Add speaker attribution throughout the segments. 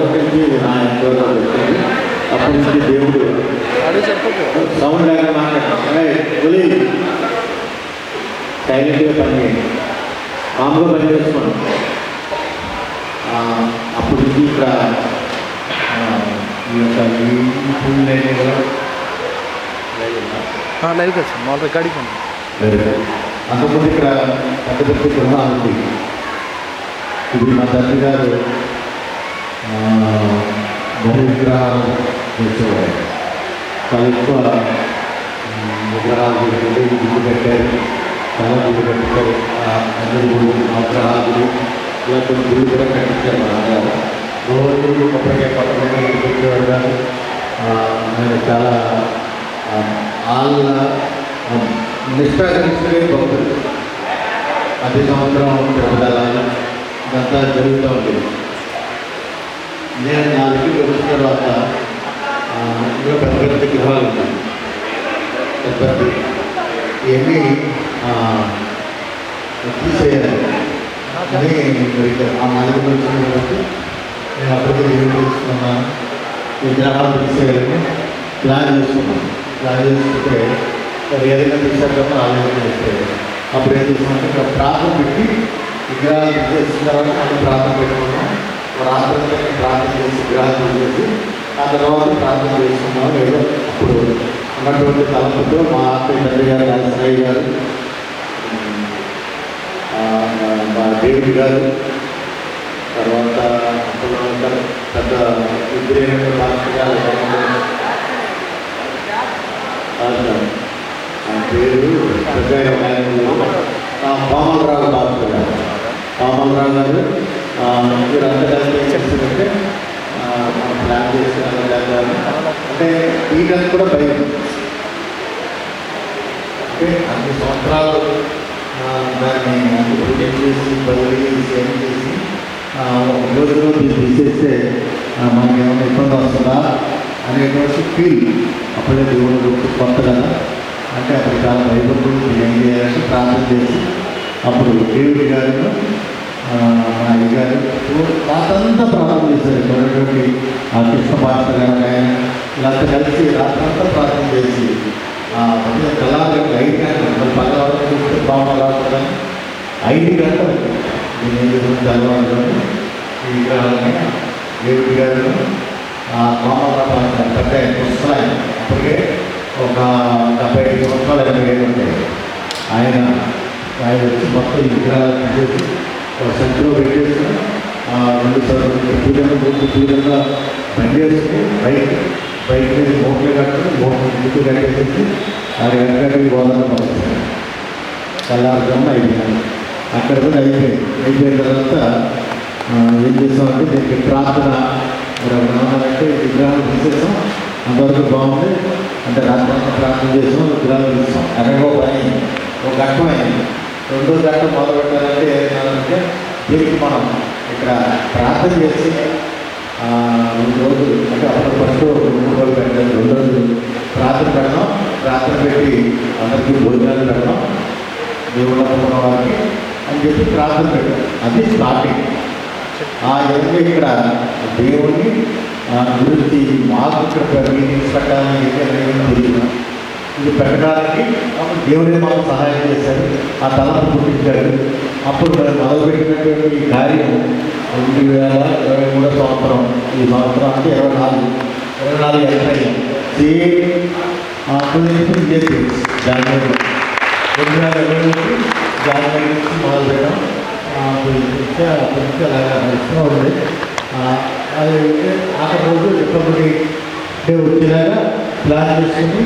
Speaker 1: ఒకటి నా ఎంతో వచ్చింది. అప్పటి నుంచి దేవుడు సౌండ్ లేక మాట్లాడి సైలెంట్గా పని చేయండి, మామూలుగా పని చేసుకోండి. అప్పటి నుంచి ఇక్కడ ఈ యొక్క
Speaker 2: లైవ్ కదా మా రికార్డింగ్ ఉంది.
Speaker 1: అంతకుముందు ఇక్కడ పెద్ద పెద్ద గృహాలు ఉంది. ఇప్పుడు మా తండ్రి గారు బహు విగ్రహాలు తెచ్చేవారు. చాలా ఎక్కువ విగ్రహాలు గుళ్ళు కట్టారు, చాలా గుళ్ళు కట్టారు. అందరి గుళ్ళు విగ్రహాలు ఇలా కొన్ని గుళ్ళు కూడా కట్టించారు. మా నాన్నగారు రోజు కొబ్బరికాయ పట్టణంగా పెట్టేవాడు కాదు. ఆయన చాలా వాళ్ళ నిష్ఠాగరిష్ఠులే భక్తులు. ప్రతి సంవత్సరం తిరుపతి ఇదంతా జరుగుతూ ఉంటుంది. నేను 4 వచ్చిన తర్వాత ఇంకా పెద్ద పెద్ద గృహాలు ఉంటాయి. పెద్ద ఇవన్నీ తీసేయాలి అని ఆ 4 వచ్చిన కాబట్టి నేను అప్పటికే ఏం చేసుకున్నాను, విగ్రహాలు తీసేయాలని ప్లాన్ చేసుకున్నాను. ప్లాన్ చేసుకుంటే ఏదైనా తీసేద్దామో ఆలోచన చేసేది. అప్పుడు ఏం చేసామంటే ఇక్కడ ప్రార్థన పెట్టి విగ్రహాలు తీసేసిన తర్వాత మనం ప్రార్థన పెట్టుకున్నాం. రాత్రి ప్రార్థన చేసి విగ్రహాలు తీసేసి ఆ తర్వాత ప్రార్థన చేసుకున్నాం. ఏదో అప్పుడు ఉన్నటువంటి తలపుతో మా అత్తయ్య తండ్రి గారు, రాజసాయి గారు, మా దేవి గారు, తర్వాత పెద్ద విద్రేణ మాస్టర్ గారు, పేరు పామలరావు మాస్టర్ గారు, పామలరావు గారు వీరంతా కలిసి ఏం చేస్తుందంటే ప్లాన్ చేసిన అంటే ఈయన కూడా భయం. అంటే అన్ని సంవత్సరాలు దాన్ని పూజ చేసి బదిలీ సేవ చేసి ఒక రోజులో తీసేస్తే మనకి ఏమైనా ఇబ్బంది వస్తుందా అనేటువంటి ఫీల్. అప్పుడే దేవుడు కొత్త కదా అంటే అప్పుడు చాలా భయపడుతూ ఏం చేయాలంటే ప్రార్థన చేసి అప్పుడు దేవుడి గారు మా అయ్యగారు రాత్రంతా ప్రార్థన చేశారు. మరొకటి ఆ కృష్ణ పాత్ర గారు వీళ్ళంతా కలిసి రాత్రంతా ప్రార్థన చేసి తెల్లారి 5 గంటలు పగల వరకు చూస్తే బాగా రాకుండా 5 గంటలు నేను ఏం చేసిన తెల్లవారు ఈ విగ్రహాలని దేవుడి గారు మామూలు పెద్ద పుస్తకాలు అప్పటికే ఒక 75 సంవత్సరాలు 80 ఏళ్ళు ఉంటాయి. ఆయన వచ్చి మొత్తం ఈ విగ్రహాలు తీసేసి ఒక సంచిలో పెట్టేసి 2 సార్లు పూజగా బండి వేసుకుని బైక్ మీద మోట్లు కట్టడం, మోట్లు ఇంటికి కట్టేసి 6 గంటలకి గోదావరి పంపిస్తాను. తెల్లారుజామున 5 గంటలు అక్కడ కూడా అయిపోయిన తర్వాత ఏం చేస్తామంటే దీనికి ప్రార్థన అంటే విగ్రహాలు తీసేసాం. అంతవరకు బాగుంది అంటే రాత్రి ప్రార్థన చేసాం, విగ్రహాలు తీసాం. ఎక్కడికో పని ఒక ఘట్టం అయింది. 2వ ఘట్టం మొదలు పెట్టాలంటే ఏమంటే దీనికి మనం ఇక్కడ ప్రార్థన చేసి 2 రోజులు అంటే అప్పుడు ఫస్ట్ 3 రోజులు పెట్టాలి. 2 రోజులు ప్రార్థన పెడదాం, ప్రార్థన పెట్టి అందరికీ భోజనాలు పెడదాం దేవుళ్ళ వారికి అని చెప్పి ప్రార్థన పెట్టాం. అది స్టార్టింగ్. ఆ విధంగా ఇక్కడ దేవుని గురించి మాకు ఇక్కడ మీటింగ్స్ పెట్టాలని తెలియదు. ఇది పెట్టడానికి దేవుడే మాకు సహాయం చేశారు, ఆ తలపు పుట్టించాడు. అప్పుడు మనం మొదలుపెట్టినటువంటి ఈ కార్యం 2023 సంవత్సరం, ఈ సంవత్సరం అంటే 24 ఎంటర్ జనవరి 2020 జనవరి నుంచి మొదలు పెట్టాం. అప్పటి నుంచి అలాగా నడుస్తూ ఉంది. అది ఆఖరి రోజు రిపబ్లిక్ డే వచ్చేలాగా ప్లాన్ చేసుకుని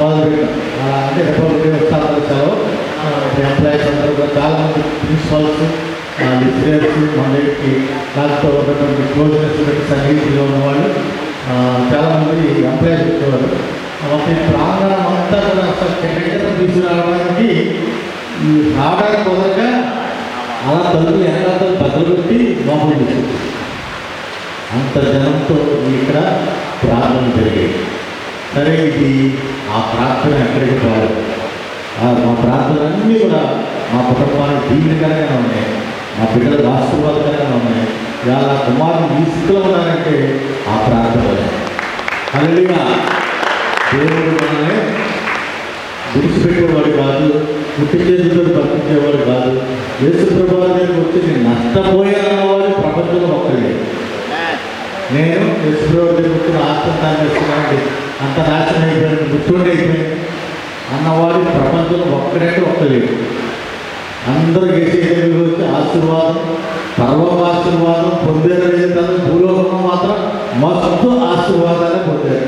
Speaker 1: మొదలుపెట్టాం. అంటే రిపబ్లిక్ డే వస్తాను సెలవు ఎంప్లాయీస్ అందరూ కూడా చాలామంది ప్రిన్సిపల్స్, లెక్చరర్స్ మన దగ్గరికి నాతో ఉన్నటువంటి క్లోజ్నెస్ సన్నిహితులుగా ఉన్నవాళ్ళు చాలామంది ఎంప్లాయీస్ వచ్చేవారు. మొత్తం ప్రాంగణం అంతా కూడా అసలు కింద తీసుకురావడానికి రావడానికి కుదరగా అలా తలుపులు ఎండాతలు బద్దలు పెట్టి లోపల తీసుకు అంత జనంతో ఇక్కడ ప్రార్థన జరిగాయి. సరే ఇది ఆ ప్రార్థన ఎక్కడికి కాదు. మా ప్రార్థనలన్నీ కూడా మా కుటుంబానికి దీనికరంగానే ఉన్నాయి, మా బిడ్డల ఆశీర్వాదకరంగా ఉన్నాయి. ఇవాళ కుమారుని ఈ స్థితిలో ఉన్నారంటే ఆ ప్రార్థన. హల్లెలూయా. దేవుడు మనల్ని విడిచిపెట్టేవాడు కాదు, పుట్టి చేతులతో బతికేవాడు కాదు. యేసు ప్రభువు దగ్గరికి వచ్చి నేను నష్టపోయానన్నవాడు ప్రపంచంలో ఒక్కడే. నేను యేసు ప్రభువు దగ్గరికి వచ్చి ఆత్మదానం చేస్తున్నానండి, అంత నాశనం అయిపోయాను, గుర్తుండి అయిపోయింది అన్నవాడు ప్రపంచంలో ఒక్కడంటే ఒక్కలేదు. అందరూ ఏసీ దగ్గరికి వచ్చి ఆశీర్వాదం, పరలోక ఆశీర్వాదం పొందారు. లేదు భూలోకంలో మాత్రం మస్తు ఆశీర్వాదాన్ని పొందారు.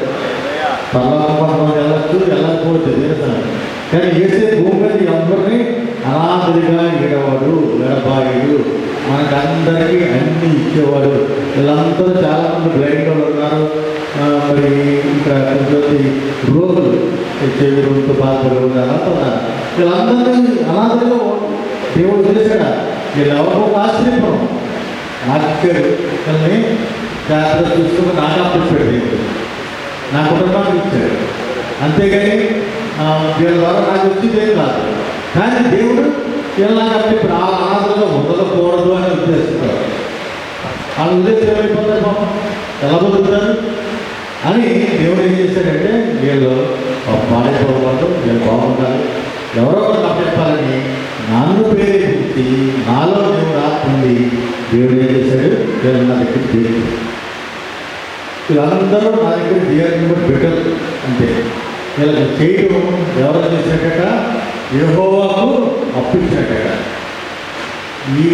Speaker 1: పరలోకం వెళ్ళకపోతే తెలుసాను. కానీ ఏసే భూమి మీద ఎవరిని అనాథుడిగా ఏడవాడు, ఎడబాయుడు, మనకందరికీ అన్నీ ఇచ్చేవాడు. వీళ్ళందరూ చాలామంది బ్లైండ్ వాళ్ళు ఉన్నారు. మరి ఇంకా కొంచెం రోగులు చెవి రోజుతో బాధపడి ఉన్నారు. వీళ్ళందరినీ అనాథుడిగా దేవుడు చేశాడా? వీళ్ళు ఎవరికో ఆశ్చర్యపడం నాకు ఇచ్చాడు, వీళ్ళని జాగ్రత్త చూసుకుని నాకు అప్పించాడు దేవుడు, నా కుటుంబానికి ఇచ్చాడు. అంతేగాని వీళ్ళ ద్వారా నాకు వచ్చిందేం కాదు. కానీ దేవుడు వీళ్ళకి ఇప్పుడు ఆ అనాథలుగా వదలకూడదు అని ఉద్దేశిస్తారు. వాళ్ళ ఉద్దేశం ఏమైపోతారు, పాపం ఎలా బతుకుతారు అని దేవుడు ఏం చేశాడంటే వీళ్ళు పాడైపోకూడదు, వీళ్ళు బాగుండాలి, ఎవరో ఒకరు చెప్పాలని నన్ను ప్రేరేపించి నాలో దేవుడు ఆత్మంది. దేవుడు ఏం చేశాడు, వీళ్ళు నా దగ్గర దేవుడు, వీళ్ళందరూ నా దగ్గర దేవుడిని కూడా పెట్టరు. అంటే వీళ్ళకి చేయడం ఎవరు చేసినట్ట, యెహోవాకు అప్పించినట్ట. ఈ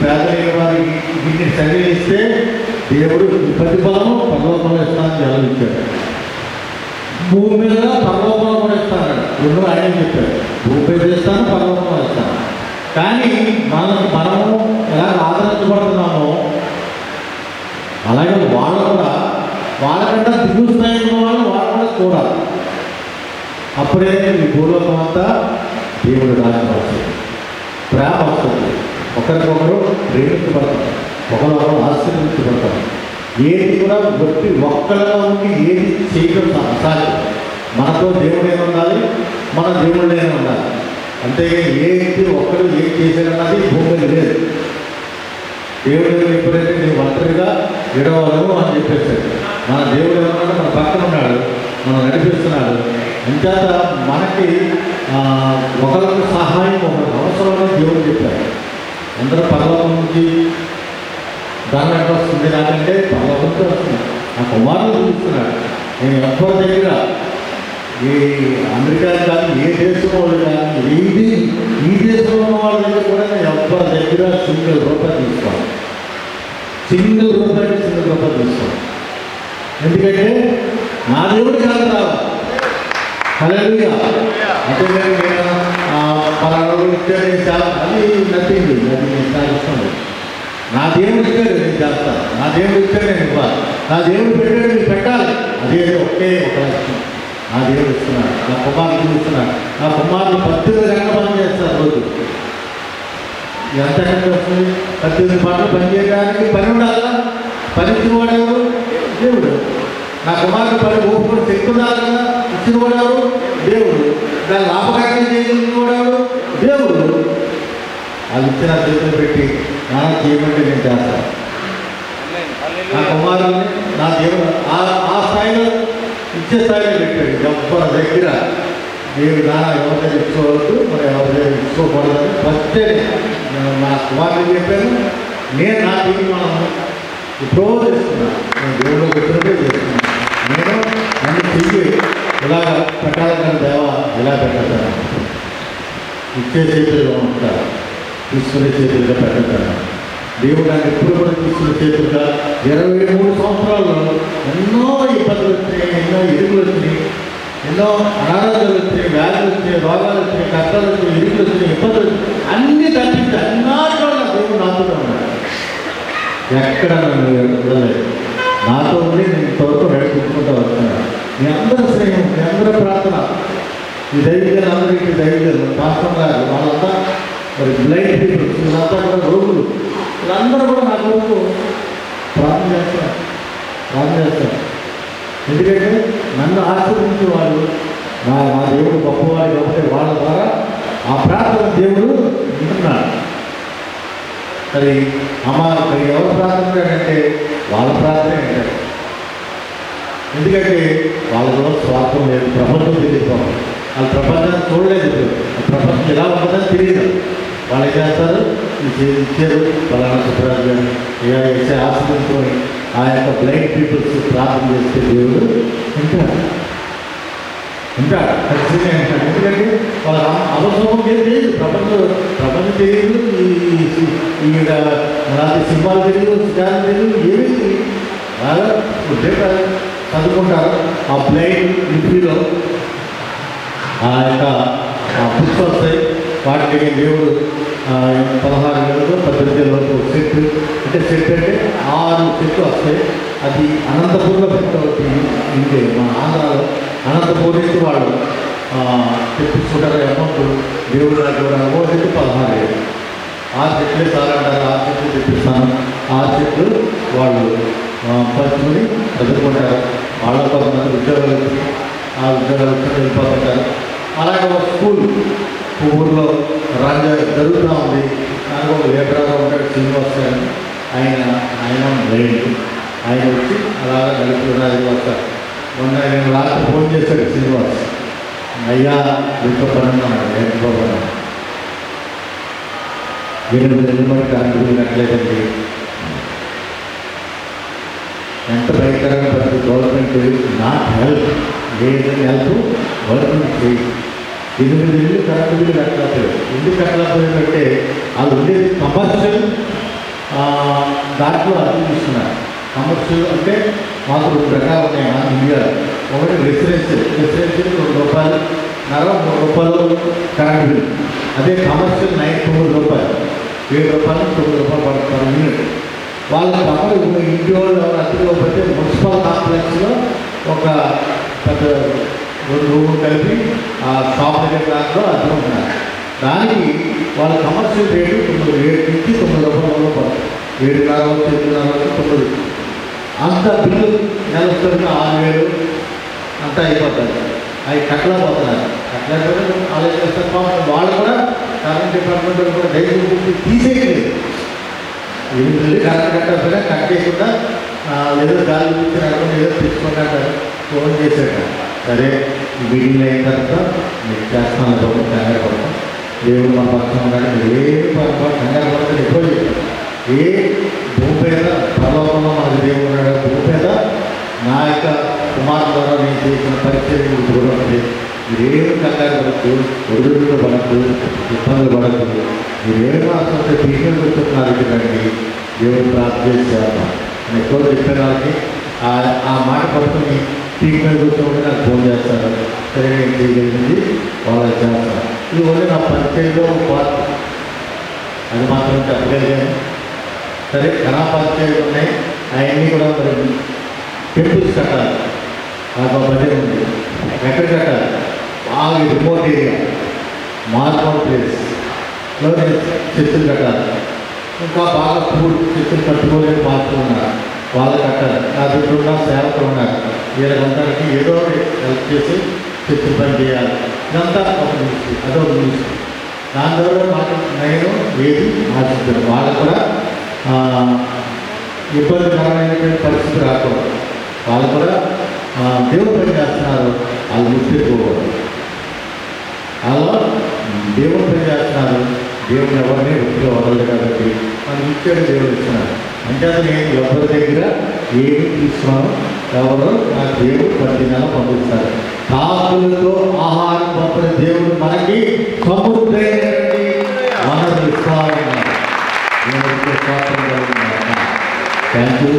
Speaker 1: పేదలైన వారికి వీటిని సరిగిస్తే దేవుడు ప్రతిఫలము పరలోకంలో ఇస్తానని జలవించాడు. భూమి మీద పరలోకంలో కూడా ఇస్తాను, రెండు ఆయన చెప్పాడు, భూమి మీద ఇస్తాను, పరలోకంలో ఇస్తాను. కానీ మనము ఎలా ఆదరించబడుతున్నామో అలాగే వాళ్ళు కూడా వాళ్ళకంటే దిగువ స్థాయిలో వాళ్ళు కూడా చూడాలి. అప్పుడే ఈ భూలోకం అంతా దేవుడు రాజ్యం వస్తుంది, ప్రేమ వస్తుంది, ఒకరికొకరు ప్రేమించబడతారు, ఒకరు ఆశీర్వదించబడతారు. ఏది కూడా బట్టి ఒక్కరిగా ఉండి ఏది చేయడం అసాధ్యం. మనతో దేవుడే ఉండాలి, మన దేవుడే ఉండాలి. అంతేగాని ఏంటి ఒక్కరు ఏం చేశారన్నది భూమి లేదు. దేవుడు ఎప్పుడైతే నేను ఒంటరిగా విడవలను అని చెప్పేశాడు. మన దేవుడు ఏమన్నాడు, మన పక్కన ఉన్నాడు, మనం నడిపిస్తున్నాడు. అంచేత మనకి ఒకరికి సహాయం, ఒకరికి అవసరమని దేవుడు చెప్పారు. అందరూ పరలోకం నుంచి దాని వెంట వస్తుంది, నాకంటే పరలోకంతో వస్తుంది. నా కుమారులు చూస్తున్నాడు. నేను ఎవరి దగ్గర ఈ అమెరికా కానీ ఏ దేశంలో వాళ్ళు కానీ ఈ దేశంలో ఉన్న వాళ్ళ దగ్గర కూడా నేను ఎవరి దగ్గర సింగిల్ రూపాయి తీసుకోవాలి, సింగిల్ రూపాయి తీసుకోవాలి. ఎందుకంటే నా దేవుడు కాదు రావాలి. హల్లెలూయా. అంతేగాని నేను పలానా ఇచ్చాడు నేను చాలా అది నథింగ్, అది నేను సాగిస్తాను. నా దేవుడు ఇచ్చాడు నేను చేస్తాను, నా దేవుడు ఇచ్చాడు నేను ఇవ్వాలి, నా దేవుడు పెట్టాడు మీరు పెట్టాలి. అదే ఒకే ఒక లక్ష్యం. నా దేవుడు ఇస్తున్నాడు, నా కుమారుడు ఇస్తున్నాడు. నా కుమారులు 18 గంటలు పని చేస్తారు రోజు. ఎంత గంటలు వస్తుంది? 18 గంటలు పని చేయడానికి పని ఉండాలా? పని ఇచ్చినవాడు ఎవరు? దేవుడు. నా కుమారుడు పని ఓపుకొని చెక్కున్నారు కదా, ఇచ్చినవాడు ఎవరు? దేవుడు. దాన్ని లాభకరంగా చేయగలిగినవాడు దేవుడు. వాళ్ళు ఇచ్చిన చేతులు పెట్టి నా చేయమంటే నేను చేస్తాను. నా కుమారుని నా దేవుడు ఆ స్థాయిలో ఇచ్చే స్థాయిలో పెట్టాడు. ఎవరి దగ్గర మీరు ఎవరి దగ్గర ఇచ్చుకోవద్దు, మరి ఎవరి దగ్గర ఇచ్చుకోకూడదని ఫస్ట్ నా కుమారుని చెప్పాను. నేను నా తీర్మానం ఇప్పుడు చేస్తున్నాను, నేను దేవుడికి వచ్చినట్టే చేస్తున్నాను. నేను నన్ను చెయ్యి ఇలా పెట్టాలని దేవా ఇలా పెట్టాను. ఇచ్చే చేతులుగా ఉంటారు, తీసుకునే చేతులుగా పెట్టాను. దేవుడు నాకు ఎప్పుడు కూడా తీసుకునే చేతులుగా 23 సంవత్సరాల్లో ఎన్నో ఇబ్బందులు వచ్చినాయి, ఎన్నో ఇరుగులు వచ్చినాయి, ఎన్నో అనారోగ్యాలు వచ్చినాయి, వ్యాధులు వచ్చినాయి, రోగాలు వచ్చినాయి, కష్టాలు వచ్చినాయి, ఇరుగులు వచ్చినాయి, ఇబ్బందులు వచ్చినాయి. అన్నీ తప్పించి అన్నాటిలో నా దేవుడు నాతోనే ఉన్నాడు. ఎక్కడ నన్ను వదలలేదు, నాతో ఉండి నేను ఇంతవరకు నడిపించుకుంటూ వస్తున్నాను. మీ అందరూ స్నేహం, మీ అందరూ ప్రార్థన. ఈ దైవికలు అందరికీ దైవికలు పాస్టర్ గారు వాళ్ళంతా మరి బ్లైండ్ పీపుల్స్, వీళ్ళంతా కూడా రోగులు, వీళ్ళందరూ కూడా నా కొరకు ప్రార్థన చేస్తారు. ఎందుకంటే నన్ను ఆశీర్వదించే వాళ్ళు నా దేవుడు గొప్పవాడు కాబట్టి వాళ్ళ ద్వారా ఆ ప్రార్థన దేవుడు వింటున్నాడు. అది అమ్మ ఇక్కడ ఎవరు ప్రార్థన అంటే వాళ్ళ ప్రార్థన ఏంటంటే, ఎందుకంటే వాళ్ళలో స్వార్థం లేదు, ప్రపంచం తెలియదు. వాళ్ళు ప్రపంచాన్ని చూడలేదు, ప్రపంచం ఎలా ఉంటుందని తెలియదు. వాళ్ళు ఏం చేస్తారు, ఇచ్చారు ఫలానా సుప్రాజు గారు వేసే ఆశ్రయించుకొని ఆ యొక్క బ్లైండ్ పీపుల్స్ ప్రార్థన చేస్తే దేవుడు ఉంటాడు ఖచ్చితంగా ఉంటాడు. ఎందుకంటే వాళ్ళ అవసరం తెలియదు, ప్రపంచం తెలియదు, ఈ అలాంటి సింహాలు తెలియదు, శిఖాలు తెలియదు, ఏమి బాగా ఉద్యోగాలు చదువుకుంటారు. ఆ బ్లైండ్ లిపిలో ఆ యొక్క బుక్స్ వస్తాయి, వాటికి దేవుడు 16 18 సెట్ అంటే సెట్ అంటే 6 సెట్లు వస్తాయి. అది అనంతపూర్లో పెట్టవచ్చు. ఇంకే మా ఆంధ్రాలో అనంతపూర్ నుంచి వాళ్ళు తెప్పించుకుంటారు అమౌంట్. దేవుడు కూడా సెట్ 16 6 సెట్లే చాలంటారు. 6 సెట్లు తెప్పిస్తాను. 6 సెట్లు వాళ్ళు పంచుకొని చదువుకుంటారు. వాళ్ళ కొంతమంది ఉద్యోగాలు వచ్చి ఆ ఉద్యోగాలు వెళ్ళిపోతుంటారు. అలాగే ఒక స్కూల్ ఊళ్ళో జరుగుతూ ఉంది. నాకు ఒక లీడర్గా ఉంటాడు శ్రీనివాస్ గారు. ఆయన లేదు, ఆయన వచ్చి అలాగే నలుగురు వస్తారు. మొన్న నేను రాత్రి ఫోన్ చేశాడు శ్రీనివాస్, అయ్యా విప్పన్నాడు లేకపోతున్నాను 8 నెలల మరి కరెంటు బిల్లు కట్టలేదండి. ఎంత భయంకరంగా ప్రతి గవర్నమెంట్ నాట్ హెల్ప్ లేదని హెల్ప్ గవర్నమెంట్ చేయి. 8 నెలలు కరెంటు బిల్లు కట్టలేకపోయారు. ఎందుకు కట్టలేకపోయారంటే వాళ్ళు ఉండేది కమర్షియల్ దాంట్లో అర్థం తీసుకున్నారు. కమర్షియల్ అంటే మాకు 2 రకాలు ఉన్నాయి మన ఇండియాలో. ఒకటి రెసిడెన్షియల్ 2 రూపాయలు, 3 రూపాయలు కరెంటు బిల్లు. అదే కమర్షియల్ 9 రూపాయలు, 7 రూపాయలు 9 రూపాయలు పడుతున్నారు యూనిట్. వాళ్ళ తప్ప ఇంటి వాళ్ళు ఎవరు అతిపోతే మున్సిపల్ కాంప్లెక్స్లో ఒక పెద్ద 2 రూములు కలిపి ఆ షాప్ దగ్గర దాంట్లో అద్దె ఉన్నారు. దానికి వాళ్ళ కమర్షియల్ రేటు 7 నుంచి 9 రూపాయలు పడుతుంది. 7.5 9 అంత బిల్లు నెలసరికి 6,000 అంతా అయిపోతుంది. అవి కట్టలేకపోతున్నారు. కట్టలేకపోతే ఆలోచిస్తారు. వాళ్ళు కూడా కరెంట్ డిపార్ట్మెంట్ కూడా డైలీ తీసేయలేదు. 8 నెలలు కరెంట్ కట్టకపోయినా కట్టేయకుండా ఏదో గాలి చూపించినప్పుడు ఏదో తెచ్చుకున్నాక ఫోన్ చేశాక, సరే మీటింగ్ అయిన తర్వాత మీకు చేస్తాను బాబు, కంగారు పడతాం, దేవుడు మన పక్షం ఉన్నాడు, మీరు ఏ కంగారు పడతాను ఎప్పుడు చెప్పారు. ఏ భూమి మీద పరలోకంలో మనకు దేవుడు ఉన్నాడు, భూమి మీద నా యొక్క కుమార్ ద్వారా నేను చేసిన పరిచయం కూడా ఉంది. మీరేమి కంగారు పడద్దు, ఒడిదుడుకులు పడద్దు, ఇబ్బందులు పడద్దు. మీరేమో అసలు ట్రీట్మెంట్ కూర్చున్నారు ఎందుకండి, దేవుడు ప్రార్థన చేసి చేద్దాం అని ఎక్కువ చెప్పిన వాళ్ళకి ఆ మాట పడుతుంది. ట్రీట్మెంట్ కూర్చోండి నాకు ఫోన్ చేస్తారు, సరే నేను చేయగలిగింది వాళ్ళకి చేస్తాను. ఇది ఓన్లీ నా పరిచయంలో పార్ట్, అది మాత్రం చెప్పగలిగాను. సరే ఘన పరిచయాలు ఉన్నాయి, అవన్నీ కూడా మరి టెంపుల్స్ కట్టాలి. నాకు బడ్జెట్ ఉంది. ఎక్కడ కట్టాలి? బాగా రిమోట్ ఏరియా, మార్మల్ ప్లేస్లో నేను చర్చలు కట్టాలి. ఇంకా బాగా పూర్ చర్చలు కట్టుకోలేని మార్పులు ఉన్నారు, వాళ్ళు కట్టాలి. నా దగ్గర ఉన్న సేవకులు ఉన్నారు, వీళ్ళందరికీ ఏదో హెల్ప్ చేసి చర్చలు పని చేయాలి. ఇదంతా ఒక న్యూస్, అదొక న్యూస్. దాని ద్వారా మాకు నేను ఏది ఆశించాను. వాళ్ళు కూడా ఇబ్బందికరమైనటువంటి పరిస్థితి రాకూడదు. వాళ్ళు కూడా దేవుడు పని చేస్తున్నారు, వాళ్ళు గుర్తిపోకూడదు. అలా దేవుడు పని చేస్తున్నారు, దేవుడు ఎవరిని వృత్తిగా వదలదు కాబట్టి మనం ఇచ్చాడు, దేవుడు ఇస్తున్నారు. అంటే నేను ఎవరి దగ్గర ఏమి తీసుకున్నాను, ఎవరు నాకు దేవుడు ప్రతి నెల పంపిస్తారు. కాకులతో ఆహారం పంపిన దేవుడు మనకి సమృద్ధి వనరులు ఇస్తామన్నారు. Thank you.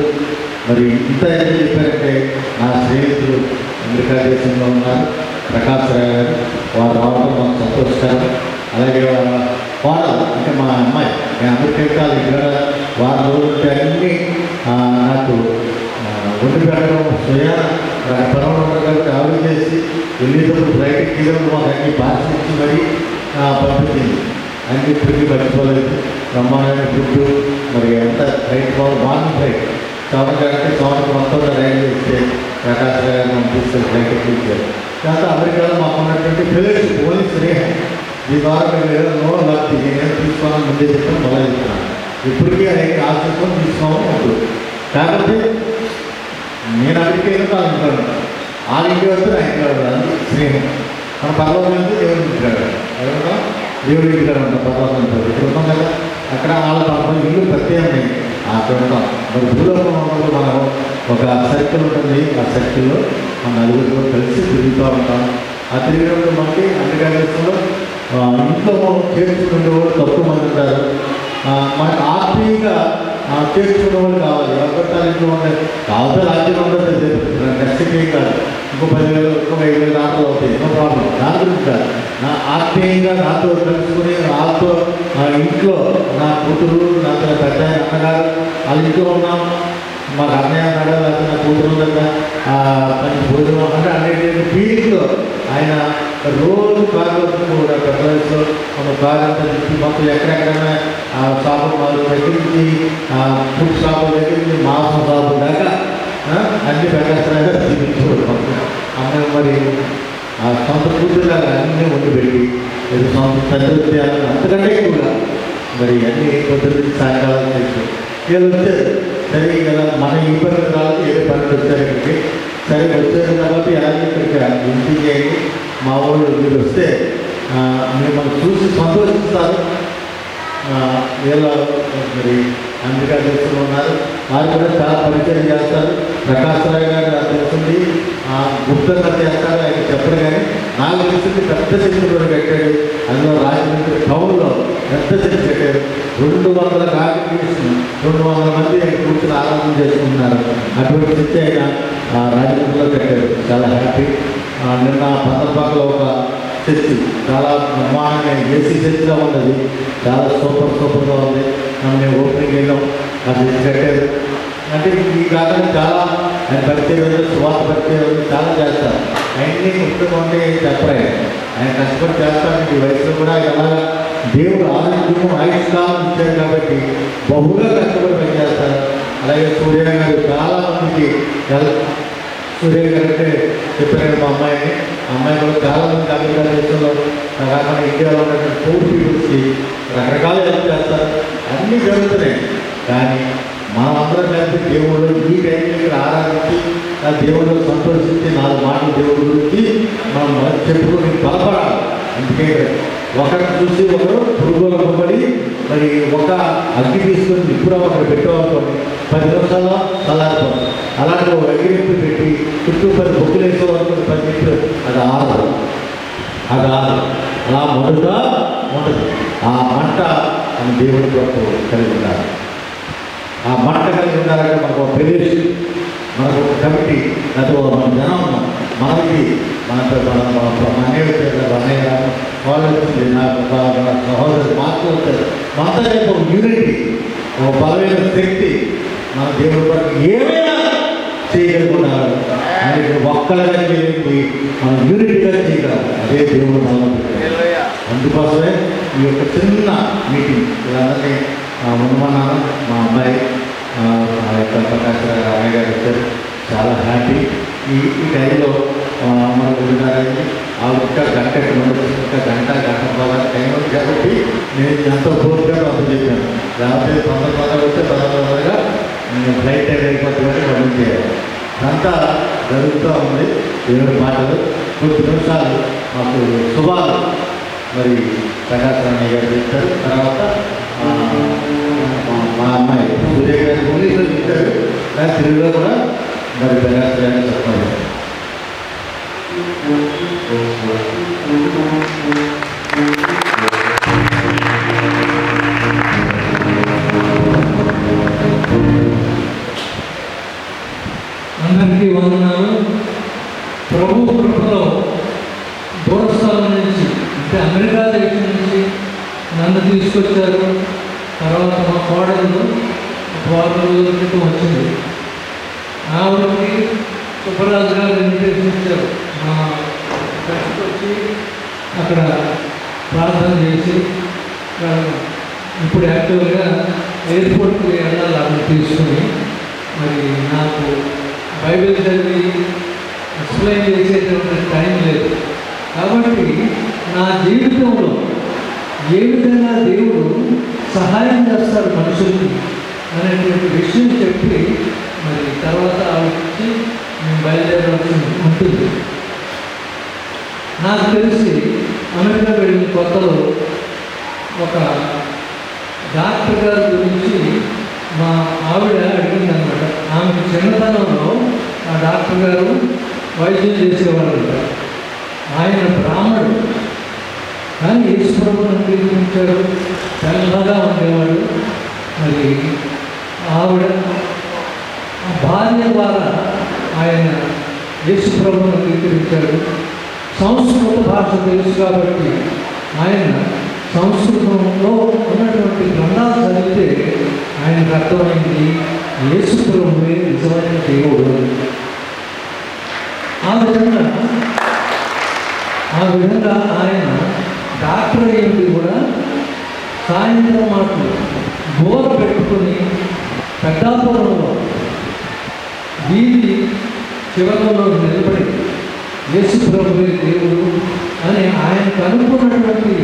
Speaker 1: మరి ఇంత ఎందుకు చెప్పారంటే, నా స్నేహితులు అమెరికా దేశంలో ఉన్నారు, ప్రకాశ్ రావు గారు, వారు రావడం మాకు సంతోషకరం. అలాగే వారు అంటే మా అమ్మాయి, నేను అమెరికా ఇక్కడ వారు రోజుంటే అన్నీ నాకు వండి పెట్టడం, స్వయా పొలం ఉండగా ఆవిడ చేసి వెళ్ళేటప్పుడు ఫ్లైట్ తీయడం మాకు అన్ని భాషించి మరీ పంపించింది. అన్ని ఇప్పటికీ మర్చిపోలేదు. బ్రహ్మాండమైన ఫుడ్, మరి ఎంత ఫ్లైట్ మార్నింగ్ ఫ్లైట్ 7 గంటలకి 7 మొత్తం రైలు ఇస్తే ప్రకాశ్ గారు పంపిస్తారు, ఫ్లైట్ ఎక్కించారు. దాంతో అమెరికాలో మాకు ఉన్నటువంటి పిల్లలు ఓన్లీ స్నేహం. ఈ ద్వారా మేము ఏదో నో లక్తి నేనేం తీసుకోవాలని ముందే చెప్పాను, మొదలు చెప్తున్నాను. ఇప్పటికీ ఆయన ఆశించుకొని తీసుకోవడం ఉంటుంది. కాకపోతే నేను అక్కడికి వెళ్ళినా వాళ్ళ ఇంట్లో ఉంటాను, వాళ్ళ ఇంటి వస్తే నా ఇంట్లో ఉంటాను. స్నేహం మన పర్వతం అంటే దేవుడి ఇంటికాడ ఎవరున్నా దేవుడి ఇంటికాడ ఉంటాం. పర్వతం ఉంటుంది ఇక్కడ ఉన్నాం కదా, అక్కడ వాళ్ళ పర్వతం ఇల్లు ప్రత్యేకమైంది అక్కడ ఉంటాం. మరి భూలోకంలో మనం ఒక సర్కిల్ ఉంటుంది, ఆ సర్కిల్లో మన నలుగురితో కలిసి తిరుగుతూ ఉంటాం. ఆ తిరిగినప్పుడు మనకి అన్ని కండిషన్లో ఇంట్లో చేర్చుకునే వాళ్ళు తక్కువ మంది ఉంటారు. మనకు ఆత్మీయంగా చేర్చుకునే వాళ్ళు కావాలి. ఎవరి ఇంట్లో ఉండే కావాలి రాజ్యం ఉండదు, నెక్స్ట్ ఏం కాదు, ఇంకో 10,000 ఇంకో 5,000 దాంట్లో అవుతాయి, నో ప్రాబ్లం. దాని గురించి కాదు, నా ఆత్మీయంగా నాతో కలుసుకుని నాతో ఇంట్లో నా కూతురు నాతో పెద్ద అన్నగారు వాళ్ళ ఇంట్లో ఉన్నాం, మాకు అన్నయ్య అన్నాడు, లేకపోతే నా కూతురు దగ్గర మంచి భోజనం అంటే అన్నిటి ఫీలింగ్లో ఆయన రోజు కారు కూడా పెద్ద వయసులో మన కారు అంతా తిప్పి మొత్తం ఎక్కడెక్కడైనా షాపు దగ్గర నుంచి ఫుడ్ షాపు దగ్గర నుంచి మాంసం షాపు దాకా అన్ని పెట్టేస్తాగా చూపించుకోవడం. అమ్మాయి మరి సొంత కూతురులాగా అన్నీ వండి పెట్టి ఏదో సొంత చదివితే అంతకంటే ఎక్కువగా మరి అన్నీ పొద్దున్న సాయంకాలం చేసి వీళ్ళు వచ్చారు. సరే కదా మన ఈ పని రాదు, ఏ పని వచ్చారు ఇక్కడికి. సరే వచ్చారు కాబట్టి అలాగే ఇక్కడికి ఇంటికి చేయండి, మా వాళ్ళు మీరు వస్తే మిమ్మల్ని చూసి సంతోషిస్తారు. వీళ్ళ మరి అందుకే తెలుసుకుని ఉన్నారు, వారు కూడా చాలా పరిచయం చేస్తారు. ప్రకాశ్ రావు గారు నాకు తెలుస్తుంది గుప్తంగా చేస్తారు, ఆయన చెప్పరు. కానీ నాకు తెలిసింది పెద్ద శక్తి కూడా కట్టాడు. అందులో రాజమండ్రి టౌన్లో పెద్ద శక్తి కట్టారు. 200 కాంగ్రిగేషన్ 200 మంది ఆయన కూర్చొని ఆరాధన చేసుకుంటున్నారు. అటువంటి శక్తి ఆయన రాజమండ్రిలో కట్టారు. చాలా హ్యాపీ. నిన్న పంతపాకలో ఒక చర్చి చాలా బ్రహ్మాండంగా ఏసీ చర్చిలో ఉన్నది, చాలా సూపర్గా ఉంది. మేము ఓపెనింగ్ వెళ్ళాం, ఆ చర్చి కట్టారు. అంటే ఈ కాకుండా చాలా ఆయన పరిచయం స్వాత పరిచయం చాలా చేస్తారు. ఆయన్ని ముఖ్యమంటే చెప్పరాయి, ఆయన కష్టపడి చేస్తారు. ఈ వయసులో కూడా ఎలా దేవుడు ఆరోగ్యము ఆయుష్కాలం ఇచ్చారు కాబట్టి బహుగా కష్టపడి పనిచేస్తారు. అలాగే సూర్య గారు చాలా మందికి సూర్య గారు అంటే చెప్పారు మా అమ్మాయి కూడా చాలా మంది అమెరికా దేశంలో కాకుండా ఇండియాలో ఉన్నటువంటి పూర్ పీపుల్స్కి రకరకాల హెల్ప్ చేస్తారు. అన్నీ జరుగుతున్నాయి. కానీ మనం అందరం కలిసి దేవుడు ఈ టైం దగ్గర ఆరాధించి ఆ దేవుడు సంతోషించి 4 మాటలు దేవుడి గురించి మనం చెప్పుకొని బలపడాలి. అందుకే ఒకరిని చూసి ఒకరు పురుగులకు పడి మరి ఒక అగ్గి తీసుకొని ఇప్పుడు ఒకరు పెట్టేవాళ్ళని 10 నిమిషాల్లో చల్లారిపోతుంది. అలాంటి ఒక అగ్గిరింపు పెట్టి చుట్టూ 10 బొక్కులు వేసేవాళ్ళు 10 నిమిషాలు అది ఆరదు. అలా మొదట ఉండదు. ఆ మంట మన దేవుడి కొరకు కలిగి ఉండాలి. ఆ మంట కలిగి ఉండాలంటే మనకు ఒక ప్రదేశం, మనకు ఒక కమిటీ, లేకపోతే మన జనం మనకి మన అన్నయ్య వాళ్ళు వచ్చింది, నాకు సహోదరు మార్పులు వచ్చారు. మనతో ఒక యూనిటీ, ఒక బలమైన శక్తి మన దేవుడి కొరకు ఏమైనా చేయగలుగుతున్నారు. ఆయన ఒక్కలుగా చేయండి, మనం యూనిటీగా చేయగలం. అదే దేవుడు మనం. అందుకోసమే ఈ యొక్క చిన్న మీటింగ్ ఇలాంటి ఉండమన్నాను. మా అమ్మాయి ఆ యొక్క ప్రకాశ్ గారు అమ్మాయి గారు వచ్చారు. చాలా హ్యాపీ. ఈ టైంలో మనకు ఉన్నారని ఇంకా గంట ఇంకా గంట బాగా టైం ఉంది కాబట్టి నేను ఎంతో పూర్తిగా అర్థం చెప్పాను. లేకపోతే తొందరగా వస్తే తొందరగా ఫ్లైట్ టైం అయిపోతుంది పని చేయాలి. అంతా జరుగుతూ ఉంది. దేవుడి మాటలు కొద్ది నిమిషాలు మాకు శుభాలు మరి ప్రకాశ్ రాణి గారు చెప్తారు. తర్వాత మా అమ్మాయి సూర్య గారు పోలీసులు చెప్తారు. కానీ తెలుగులో కూడా మరి ప్రకాశ్ రాణి చెప్పాలి.
Speaker 2: అందరికీ వందనాలు. ప్రభు కృపలో దూరస్థలం నుంచి అంటే అమెరికా దేశం నుంచి నన్ను తీసుకొచ్చారు. తర్వాత మా కోడలు 4 రోజుల క్రితం వచ్చింది. ఆవిడకి సుబ్బరాజు గారు ఇన్విటేషన్ ఇచ్చారు. మా చర్చకు వచ్చి అక్కడ ప్రార్థన చేసి ఇప్పుడు యాక్చువల్గా ఎయిర్పోర్ట్కి వెళ్ళాలి. అక్కడ తీసుకుని మరి నాకు బైబిల్ చదివి ఎక్స్ప్లెయిన్ చేసేటువంటి టైం లేదు. కాబట్టి నా జీవితంలో ఏ విధంగా దేవుడు సహాయం చేస్తారు మనుషులకి అనేటువంటి విషయం చెప్పి మరి తర్వాత ఆలోచించి మేము బయలుదేరాల్సి ఉంటుంది. నాకు తెలిసి అమెరికా వెళ్ళిన కొత్తలో ఒక డాక్టర్ గారి గురించి మా ఆవిడ అడిగింది అనమాట. ఆమె చిన్నతనంలో ఆ డాక్టర్ గారు వైద్యం చేసేవాళ్ళు. ఆయన బ్రాహ్మడు కానీ యేసుప్రభువును అంగీకరించాడు, తెల్లగా ఉండేవాడు. మరి ఆవిడ భార్య ద్వారా ఆయన యేసుప్రభువును అంగీకరించాడు. సంస్కృత భాష తెలుసు కాబట్టి ఆయన సంస్కృతంలో ఉన్నటువంటి గ్రంథాలు చదివితే ఆయనకు అర్థమైంది యేసుప్రభువే నిజమైన దేవుడు. ఆ విధంగా ఆయన డాక్టర్ అయ్యింది కూడా సాయంత్రం మాటలు బోర పెట్టుకుని పెద్దాపురంలో వీధి చివరలో నిలబడి యేసుప్రభువే దేవుడు అని ఆయన కనుక్కున్నటువంటి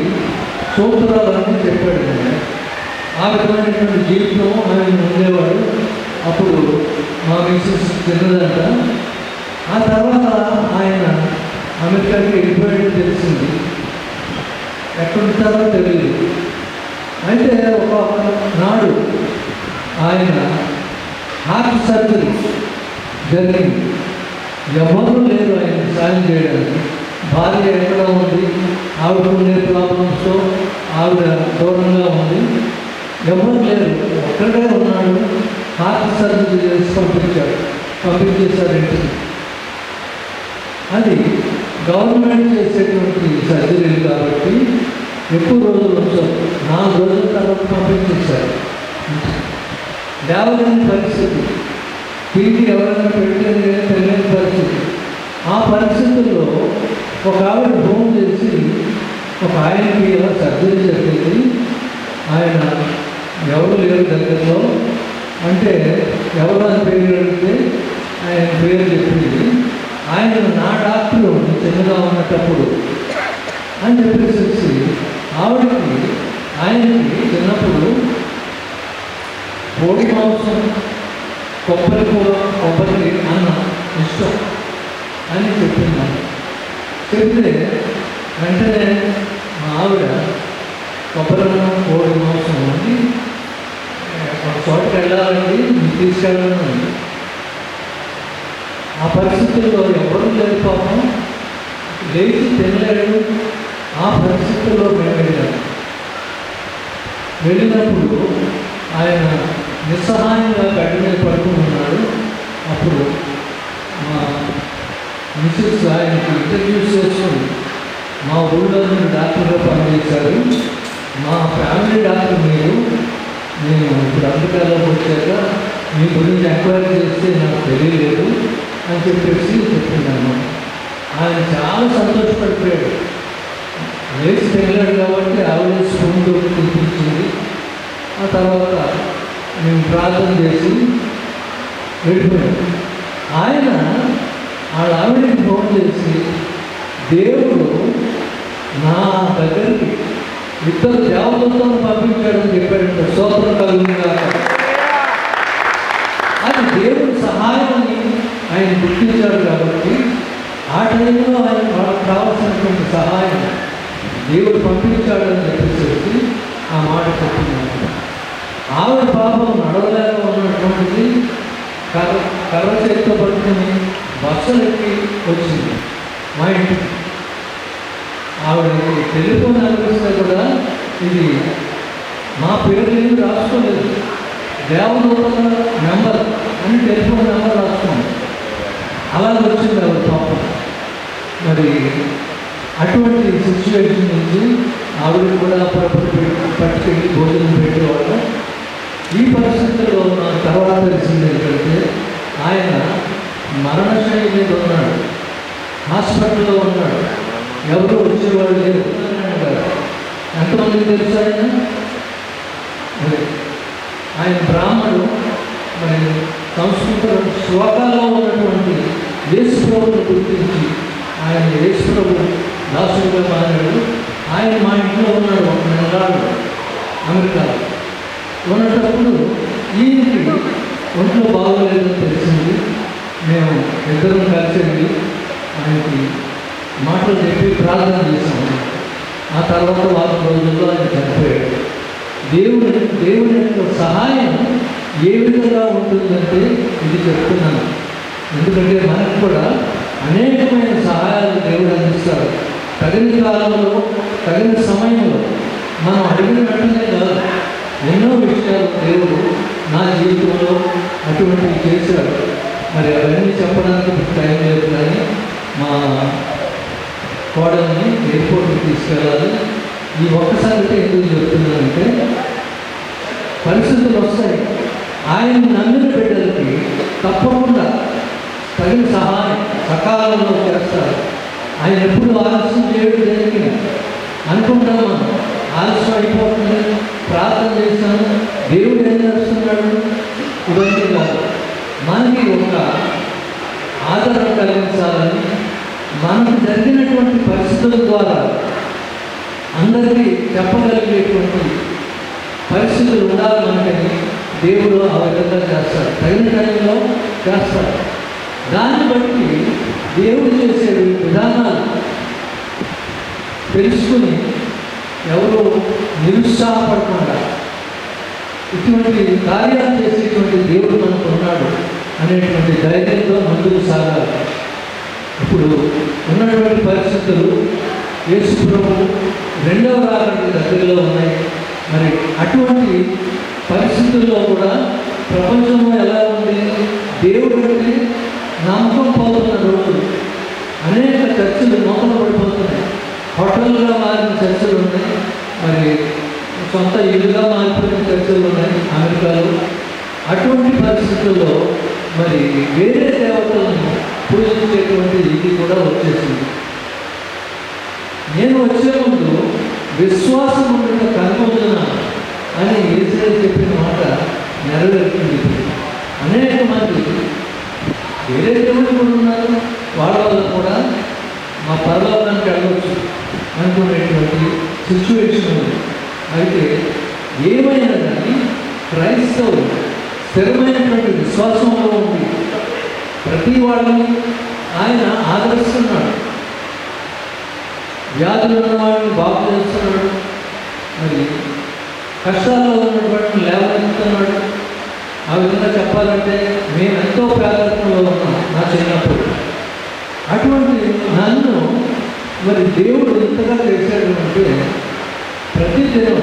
Speaker 2: సూత్రాలన్నీ చెప్పాడు. ఆ విధమైనటువంటి జీవితం ఆయన ఉండేవాడు. అప్పుడు మా మిస్సెస్ చిన్నదంట. ఆ తర్వాత ఆయన అమెరికాకి వెళ్ళిపోయాడు తెలిసింది. ఎక్కడుంటారో తెలియదు. అయితే ఒక నాడు ఆయన హార్ట్ సర్జరీ జరిగింది. ఎవరు లేరు ఆయన సాయం చేయడానికి. భార్య ఎక్కడ ఉంది, ఆవిడ ఉండే ప్రాబ్లమ్స్తో ఆవిడ దూరంగా ఉంది, ఎవరు లేరు, ఒక్కడే ఉన్నాడు. హార్ట్ సర్జరీ చేసి పంపించేశారు ఇంటికి. అది గవర్నమెంట్ చేసేటువంటి సర్జరీలు కాబట్టి ఎక్కువ రోజులు వచ్చారు. 4 రోజుల తర్వాత పంపించేశారు. లేవలేని పరిస్థితి, తిరిగి ఎవరైనా పెట్టేది తెలియని పరిస్థితి. ఆ పరిస్థితుల్లో ఒక ఆవిడ ఫోన్ చేసి ఒక ఆయనకి ఇలా సర్జరీ జరిగింది, ఆయన ఎవరు లేరు దగ్గరలో అంటే ఎవరు అని పేరు అడిగితే ఆయన పేరు చెప్పింది. ఆయన నా డాక్టర్ చిన్నగా ఉన్నప్పుడు అని చెప్పేసి ఆవిడకి ఆయనకి చిన్నప్పుడు కోడి మాంసం కొబ్బరి అన్న ఇష్టం అని చెప్పింది. చెప్తే వెంటనే మా ఆవిడ కొబ్బరి అన్నం కోడి మాంసం అని ఒక చోటుకి వెళ్ళాలండి, తీసుకెళ్ళాలని. ఆ పరిస్థితుల్లో ఎవరు లేదు, పాపం లేచి తినలేడు. ఆ పరిస్థితుల్లో మేము వెళ్ళినప్పుడు ఆయన నిస్సహాయంగా గడ్డి మీద పడుకుని ఉన్నాడు. అప్పుడు మా మిసెస్ ఆయనకి ఇంటర్వ్యూస్ చేసుకొని మా ఊళ్ళో నుండి డాక్టర్గా పనిచేశారు, మా ఫ్యామిలీ డాక్టర్ మీరు, నేను ఇప్పుడు అమెరికాలోకి వచ్చాక మీ గురించి ఎంక్వైరీ చేస్తే నాకు తెలియలేదు అని చెప్పేసి చెప్తున్నాను. ఆయన చాలా సంతోషపడిపోయాడు. లేచి తినలేడు కాబట్టి ఆవిడ స్పూన్ తోటి తినిపించింది. ఆ తర్వాత మేము ప్రార్థన చేసి వెళ్ళిపోయాడు. ఆయన వాళ్ళ ఆవిడకి ఫోన్ చేసి దేవుడు నా దగ్గరికి 2 దేవతలను పంపించాడని చెప్పాడంటే స్తోత్రం కలుగుతుందా. అది దేవుడి సహాయాన్ని ఆయన గుర్తించాడు కాబట్టి ఆ టైంలో ఆయన వాళ్ళకి కావాల్సినటువంటి సహాయం దేవుడు పంపించాడని చెప్పేసి ఆ మాట చెప్తున్నాను. ఆవిడ పాపం నడవలేక ఉన్నటువంటిది కర్ర చేతితో పట్టుకుని బస్సులు ఎక్కి వచ్చింది మా ఇంటికి. ఆవిడకి టెలిఫోన్ అనిపిస్తే కూడా ఇది మా పేరు ఏమి రాసుకోలేదు, దేవదూతల నెంబర్ అని టెలిఫోన్ నెంబర్ రాసుకున్నాం. అలా వచ్చింది ఆవిడ పాపం. మరి అటువంటి సిచ్యువేషన్ నుంచి ఆవిడ కూడా పట్టుకెళ్ళి భోజనం పెట్టేవాళ్ళు. ఈ పరిస్థితుల్లో నాకు తర్వాత తెలిసింది ఏంటంటే ఆయన మరణశైలి మీద ఉన్నాడు, హాస్పిటల్లో ఉన్నాడు, ఎవరు వచ్చేవాళ్ళు లేరు. ఎంతమందికి తెలుసు ఆయన బ్రాహ్మడు. మరి సంస్కృత శ్లోకాల్లో ఉన్నటువంటి యేసుప్రభువును గుర్తించి ఆయన యేసుప్రభు దాసుడుగా మారాడు. ఆయన మా ఇంట్లో ఉన్నాడు 1 నెలలు అమెరికాలో. వచ్చినప్పుడు ఈయనకి ఒంట్లో బాగోలేదని తెలిసింది. మేము ఇద్దరం కలిసి ఆయనకి మాటలు చెప్పి ప్రార్థన చేశాము. ఆ తర్వాత వారం రోజుల్లో ఆయన చనిపోయాడు. దేవుని యొక్క సహాయం ఏ విధంగా ఉంటుందంటే ఇది చెప్తున్నాను. ఎందుకంటే మనకు కూడా అనేకమైన సహాయాలు దేవుడు అందిస్తాడు. తగిన కాలంలో, తగిన సమయంలో మనం అడిగిన వెంటనే కాదు, ఎన్నో విషయాలు దేవుడు నా జీవితంలో అటువంటివి చేశాడు. మరి అవన్నీ చెప్పడానికి టైం లేదు, కానీ మా కోడల్ని ఎయిర్పోర్ట్కి తీసుకెళ్ళాలి. ఈ ఒక్కసారి ఎందుకు చెప్తున్నానంటే, పరిస్థితులు వస్తాయి. ఆయన నమ్మిన బిడ్డలకి తప్పకుండా తగిన సహాయం సకాలంలో చేస్తారు. ఆయన ఎప్పుడు ఆలస్యం చేయడం జరిగిన అనుకుంటాం. మనం ఆలస్యం అయిపోతుంది, ప్రార్థన చేస్తాను, దేవుడు ఏం చేస్తున్నాడు, ఇవన్నీ కాదు. మనకి ఒక ఆదరణ కలిగించాలని, మనకు జరిగినటువంటి పరిస్థితుల ద్వారా అందరికీ చెప్పగలిగేటువంటి పరిస్థితులు ఉండాలి మనకని దేవుడు ఆ విధంగా చేస్తాడు. తగిన టైంలో చేస్తాడు. దాన్ని బట్టి దేవుడు చేసే విధానాలు తెలుసుకుని ఎవరు నిరుత్సాహపడకుండా ఇటువంటి కార్యాలు చేసేటువంటి దేవుడు మనకు ఉన్నాడు అనేటువంటి ధైర్యంతో ముందుకు సాగాలి. ఇప్పుడు ఉన్నటువంటి పరిస్థితులు యేసు ప్రభువు రెండవ రాకడికి దగ్గరలో ఉన్నాయి. మరి అటువంటి పరిస్థితుల్లో కూడా ప్రపంచంలో ఎలా ఉంది, దేవుడు అంటే నమ్మకం పోతున్న రోజులు. అనేక చర్చలు మూతలు పడిపోతున్నాయి. హోటల్గా మారిన చర్చలు ఉన్నాయి, మరి సొంత ఇల్లుగా మారిపోయిన చర్చలు ఉన్నాయి అమెరికాలో. అటువంటి పరిస్థితుల్లో మరి వేరే దేవతలను పూజించేటువంటి ఇది కూడా వచ్చేసింది. నేను వచ్చే ముందు విశ్వాసం ఉండటం కనుగొంటున్న అని యేసయ్య చెప్పిన మాట నెరవేరుతుంది. అనేక మంది వేరే దేవుడు కూడా ఉన్నారు, వాళ్ళ వల్ల కూడా మా పరలోకానికి వెళ్ళవచ్చు అనుకునేటువంటి సిచ్యువేషన్ ఉంది. అయితే ఏమైనా కానీ క్రైస్తవులు స్థిరమైనటువంటి విశ్వాసంలో ఉంది. ప్రతి వాళ్ళని ఆయన ఆదరిస్తున్నాడు. వ్యాధులు ఉన్నవాడిని బాగు చేస్తున్నాడు. మరి కష్టాల్లో ఉన్నటువంటి లేవనెత్తుతున్నాడు. ఆ విధంగా చెప్పాలంటే మేము ఎంతో పేదరికంలో ఉన్నాం నా చిన్నప్పుడు. అటువంటి నన్ను మరి దేవుడు ఇంతగా చేశాడు అంటే, ప్రతిదినం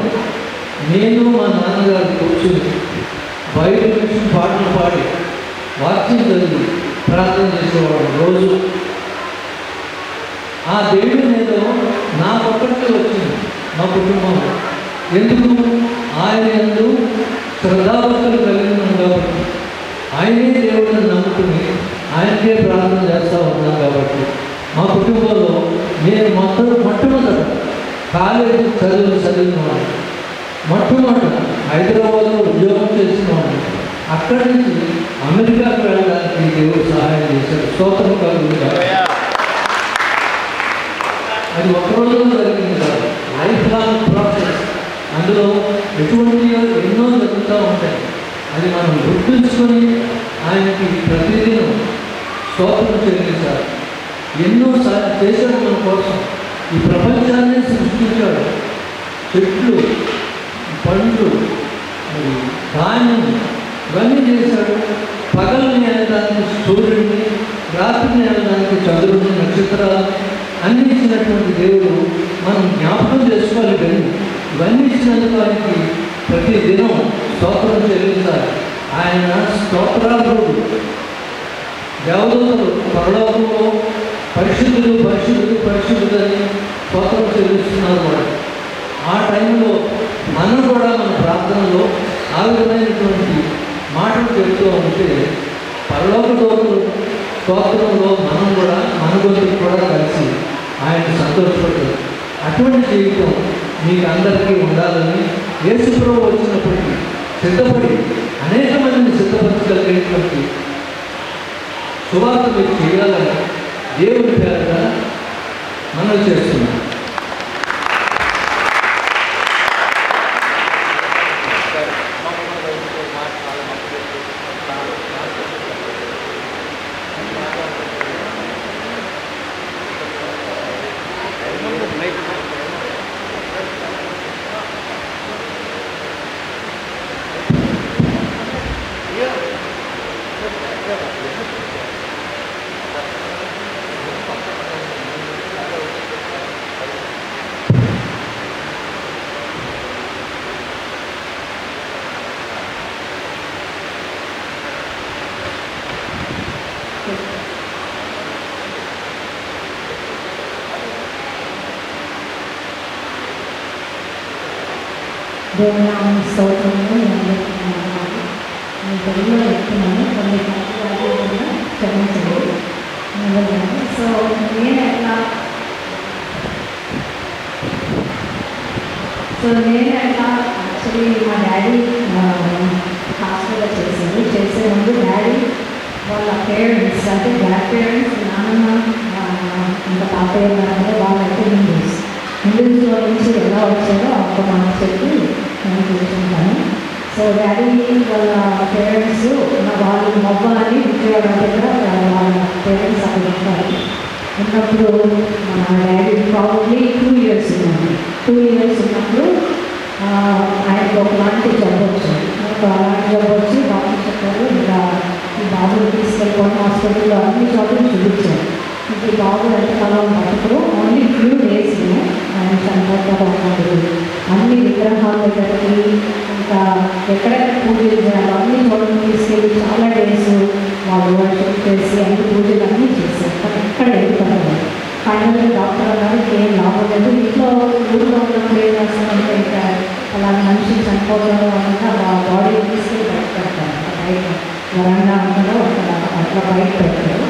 Speaker 2: నేను మా నాన్నగారు కూర్చుని బైబిల్ నుంచి పాటలు పాడి వాక్యం చదివి ప్రార్థన చేసేవాడు రోజు. ఆ దేవుడి మీద నా ఒక్కడికి వచ్చింది మా కుటుంబం. ఎందుకు? ఆయన యందు శ్రద్ధాభక్తులు కలిగి ఉన్నాం కాబట్టి, ఆయనే దేవుడిని నమ్ముకుని ఆయనకే ప్రార్థన చేస్తూ ఉన్నాం కాబట్టి, మా కుటుంబంలో నేను మొట్టమొదట కాలేజీ చదివినవాడు, మొట్టమొదట హైదరాబాద్లో ఉద్యోగం చేసినవాడు. అక్కడి నుంచి అమెరికాకు వెళ్ళడానికి దేవుడు సహాయం చేశాడు. స్తోత్రం కలుగుతుంది. అది ఒక రోజులో జరిగింది కాదు, లైఫ్ లాంగ్ ప్రాసెస్. అందులో ఎటువంటి ఎన్నో జరుగుతూ ఉంటాయి. అది మనం గుర్తుంచుకొని ఆయనకి ప్రతిదినం స్తోత్రం చెల్లించాలి. ఎన్నో చేశాడు మన కోసం. ఈ ప్రపంచాన్ని సృష్టించాడు. చెట్లు, పండ్లు, ధాన్యం ఇవన్నీ చేశాడు. పగలని వెళ్ళడానికి సూర్యుడిని, రాత్రిని వెళ్ళడానికి చంద్రుడిని, నక్షత్రాలు అన్నీ ఇచ్చినటువంటి దేవుడు మనం జ్ఞాపకం చేసుకోవాలి. కానీ ఇవన్నీ ఇచ్చినందుకు ఆయనకి ప్రతి దినం స్తోత్రం చెల్లించాలి. ఆయన స్తోత్రాలు దేవదూతలు పరలోకంలో పరిశుద్ధులు పరిశుద్ధులు పరిశుద్ధులు అని స్తోత్రం చెల్లిస్తున్నారు కూడా. ఆ టైంలో మనం కూడా మన ప్రార్థనలో ఆ విధమైనటువంటి మాటలు చెప్తూ ఉంటే పరలోక దూతలు స్తోత్రంలో మనం కూడా మన గొంతుకు కూడా కలిసి ఆయన సంతోషపడ్డారు. అటువంటి జీవితం మీకు అందరికీ ఉండాలని యేసు ప్రభువు వచ్చినప్పటికీ సిద్ధపడి అనేక మందిని సిద్ధపరచగలిగేటువంటి సువార్త మీరు చేయాలని దేవుని పేరట మనవి చేస్తున్నాం.
Speaker 3: దేవుని స్తోత్రము నేను తెలుగులో చెప్తున్నాను, కొన్ని తప్పులు కూడా క్షమించండి. సో నేను ఎట్లా యాక్చువల్లీ మా డాడీ హాస్టల్లో చేసే ముందు డాడీ వాళ్ళ పేరెంట్స్ అంటే గ్రాండ్ పేరెంట్స్ నాన్నమ్మ ఇంకా తాతయ్య గారు వాళ్ళైతే హిందూస్లో నుంచి ఎలా వచ్చారో ఒక మాట చెప్పి నేను కూర్చుంటాను. సో డాడీ వాళ్ళ పేరెంట్స్ వాళ్ళు మొబ్బాలని విజయవాడ దగ్గర వాళ్ళ పేరెంట్స్ అక్కడ ఉంటారు. ఉన్నప్పుడు మా డాడీ ప్రాబ్లీ 2 years ఉన్నాను. 2 years ఉన్నప్పుడు ఆయనకు ఒకలాంటి జబ్బు వచ్చింది. అలాంటి జబ్బు వచ్చి డాక్టర్ చెప్పారు, ఇలా ఈ బాబుని తీసుకెళ్ళిపోయిన హాస్పిటల్లో అన్ని చోట్ల చూపించారు. ఈ బాబు ఎంతకాలం ఉన్నప్పుడు ఓన్లీ ఫ్యూ డేస్ ఆయన చనిపోతారు. అన్ని విగ్రహాల దగ్గరికి ఇంకా ఎక్కడెక్కడ పూజలు చేయాలి అన్ని చోట్ల తీసుకెళ్ళి చాలా డేస్ వాళ్ళు వర్షిప్ చేసి అన్ని పూజలు అన్నీ చేశారు. కానీ ఎక్కడ వెళ్తారు. ఫైనల్గా డాక్టర్ అన్నారు ఏం లాభం లేదు, ఇంట్లో ఊళ్ళో ఉన్నప్పుడు ఏం చేస్తామంటే ఇంకా అలా మనిషి చనిపోవడం అన్న బాడీ తీసుకెళ్ళి బయట పెడతారు. బయట వరండా అంటారో అట్లా బయట పెడతారు.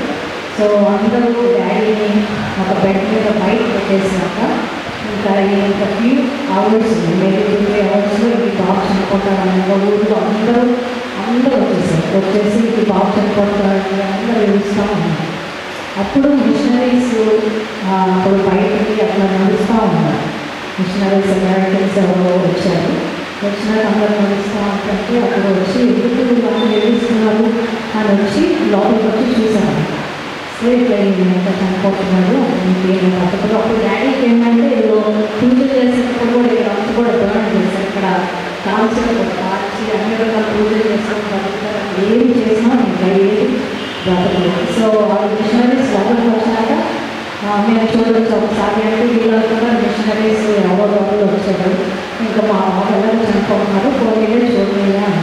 Speaker 3: సో అందరూ డాడీని ఒక బెడ్ మీద బయట పెట్టేసినాక ఇంకా ఫ్యూ అవర్స్ మేబీ 2-3 అవర్స్లో ఈ బాబు చనిపోతారని ఊళ్ళో అందరూ వచ్చేసి ఈ బాబు చనిపోతారని అందరూ ఏడుస్తూ ఉన్నారు. అప్పుడు మిషనరీస్ అప్పుడు బయటికి అట్లా నడుస్తూ ఉన్నారు. మిషనరీస్ అమెరికన్స్ ఎవరో వచ్చారు. వచ్చినాక అందరూ నడుస్తూ ఉంటే అప్పుడు వచ్చి ఎందుకు వాళ్ళు ఏడుస్తున్నారు అని వచ్చి లోపలికి వచ్చి చూశారు. ఇట్లా ఇంకా చనిపోతున్నాడు ఇంకేం పద్ధతులు. అప్పుడు డాడీకి ఏంటంటే ఏదో పూజ చేసేటప్పుడు కూడా అంతా కూడా బర్న్ చేశారు. ఇక్కడ కాల్చి కాల్చి అన్ని రకాల పూజలు చేసుకొని బతుకుతారు. ఏం చేసినా ఇంకా ఏది బ్రతకలేదు. సో వాళ్ళు మిషనరీస్ లోపలికి వచ్చాక మేము చూడవచ్చు ఒకసారి అంటే వీళ్ళు కూడా మిషనరీస్ ఎవరు వచ్చారు. ఇంకా మా పిల్లలు చనిపోతున్నారు, పోలీలే చూడలేదా అని.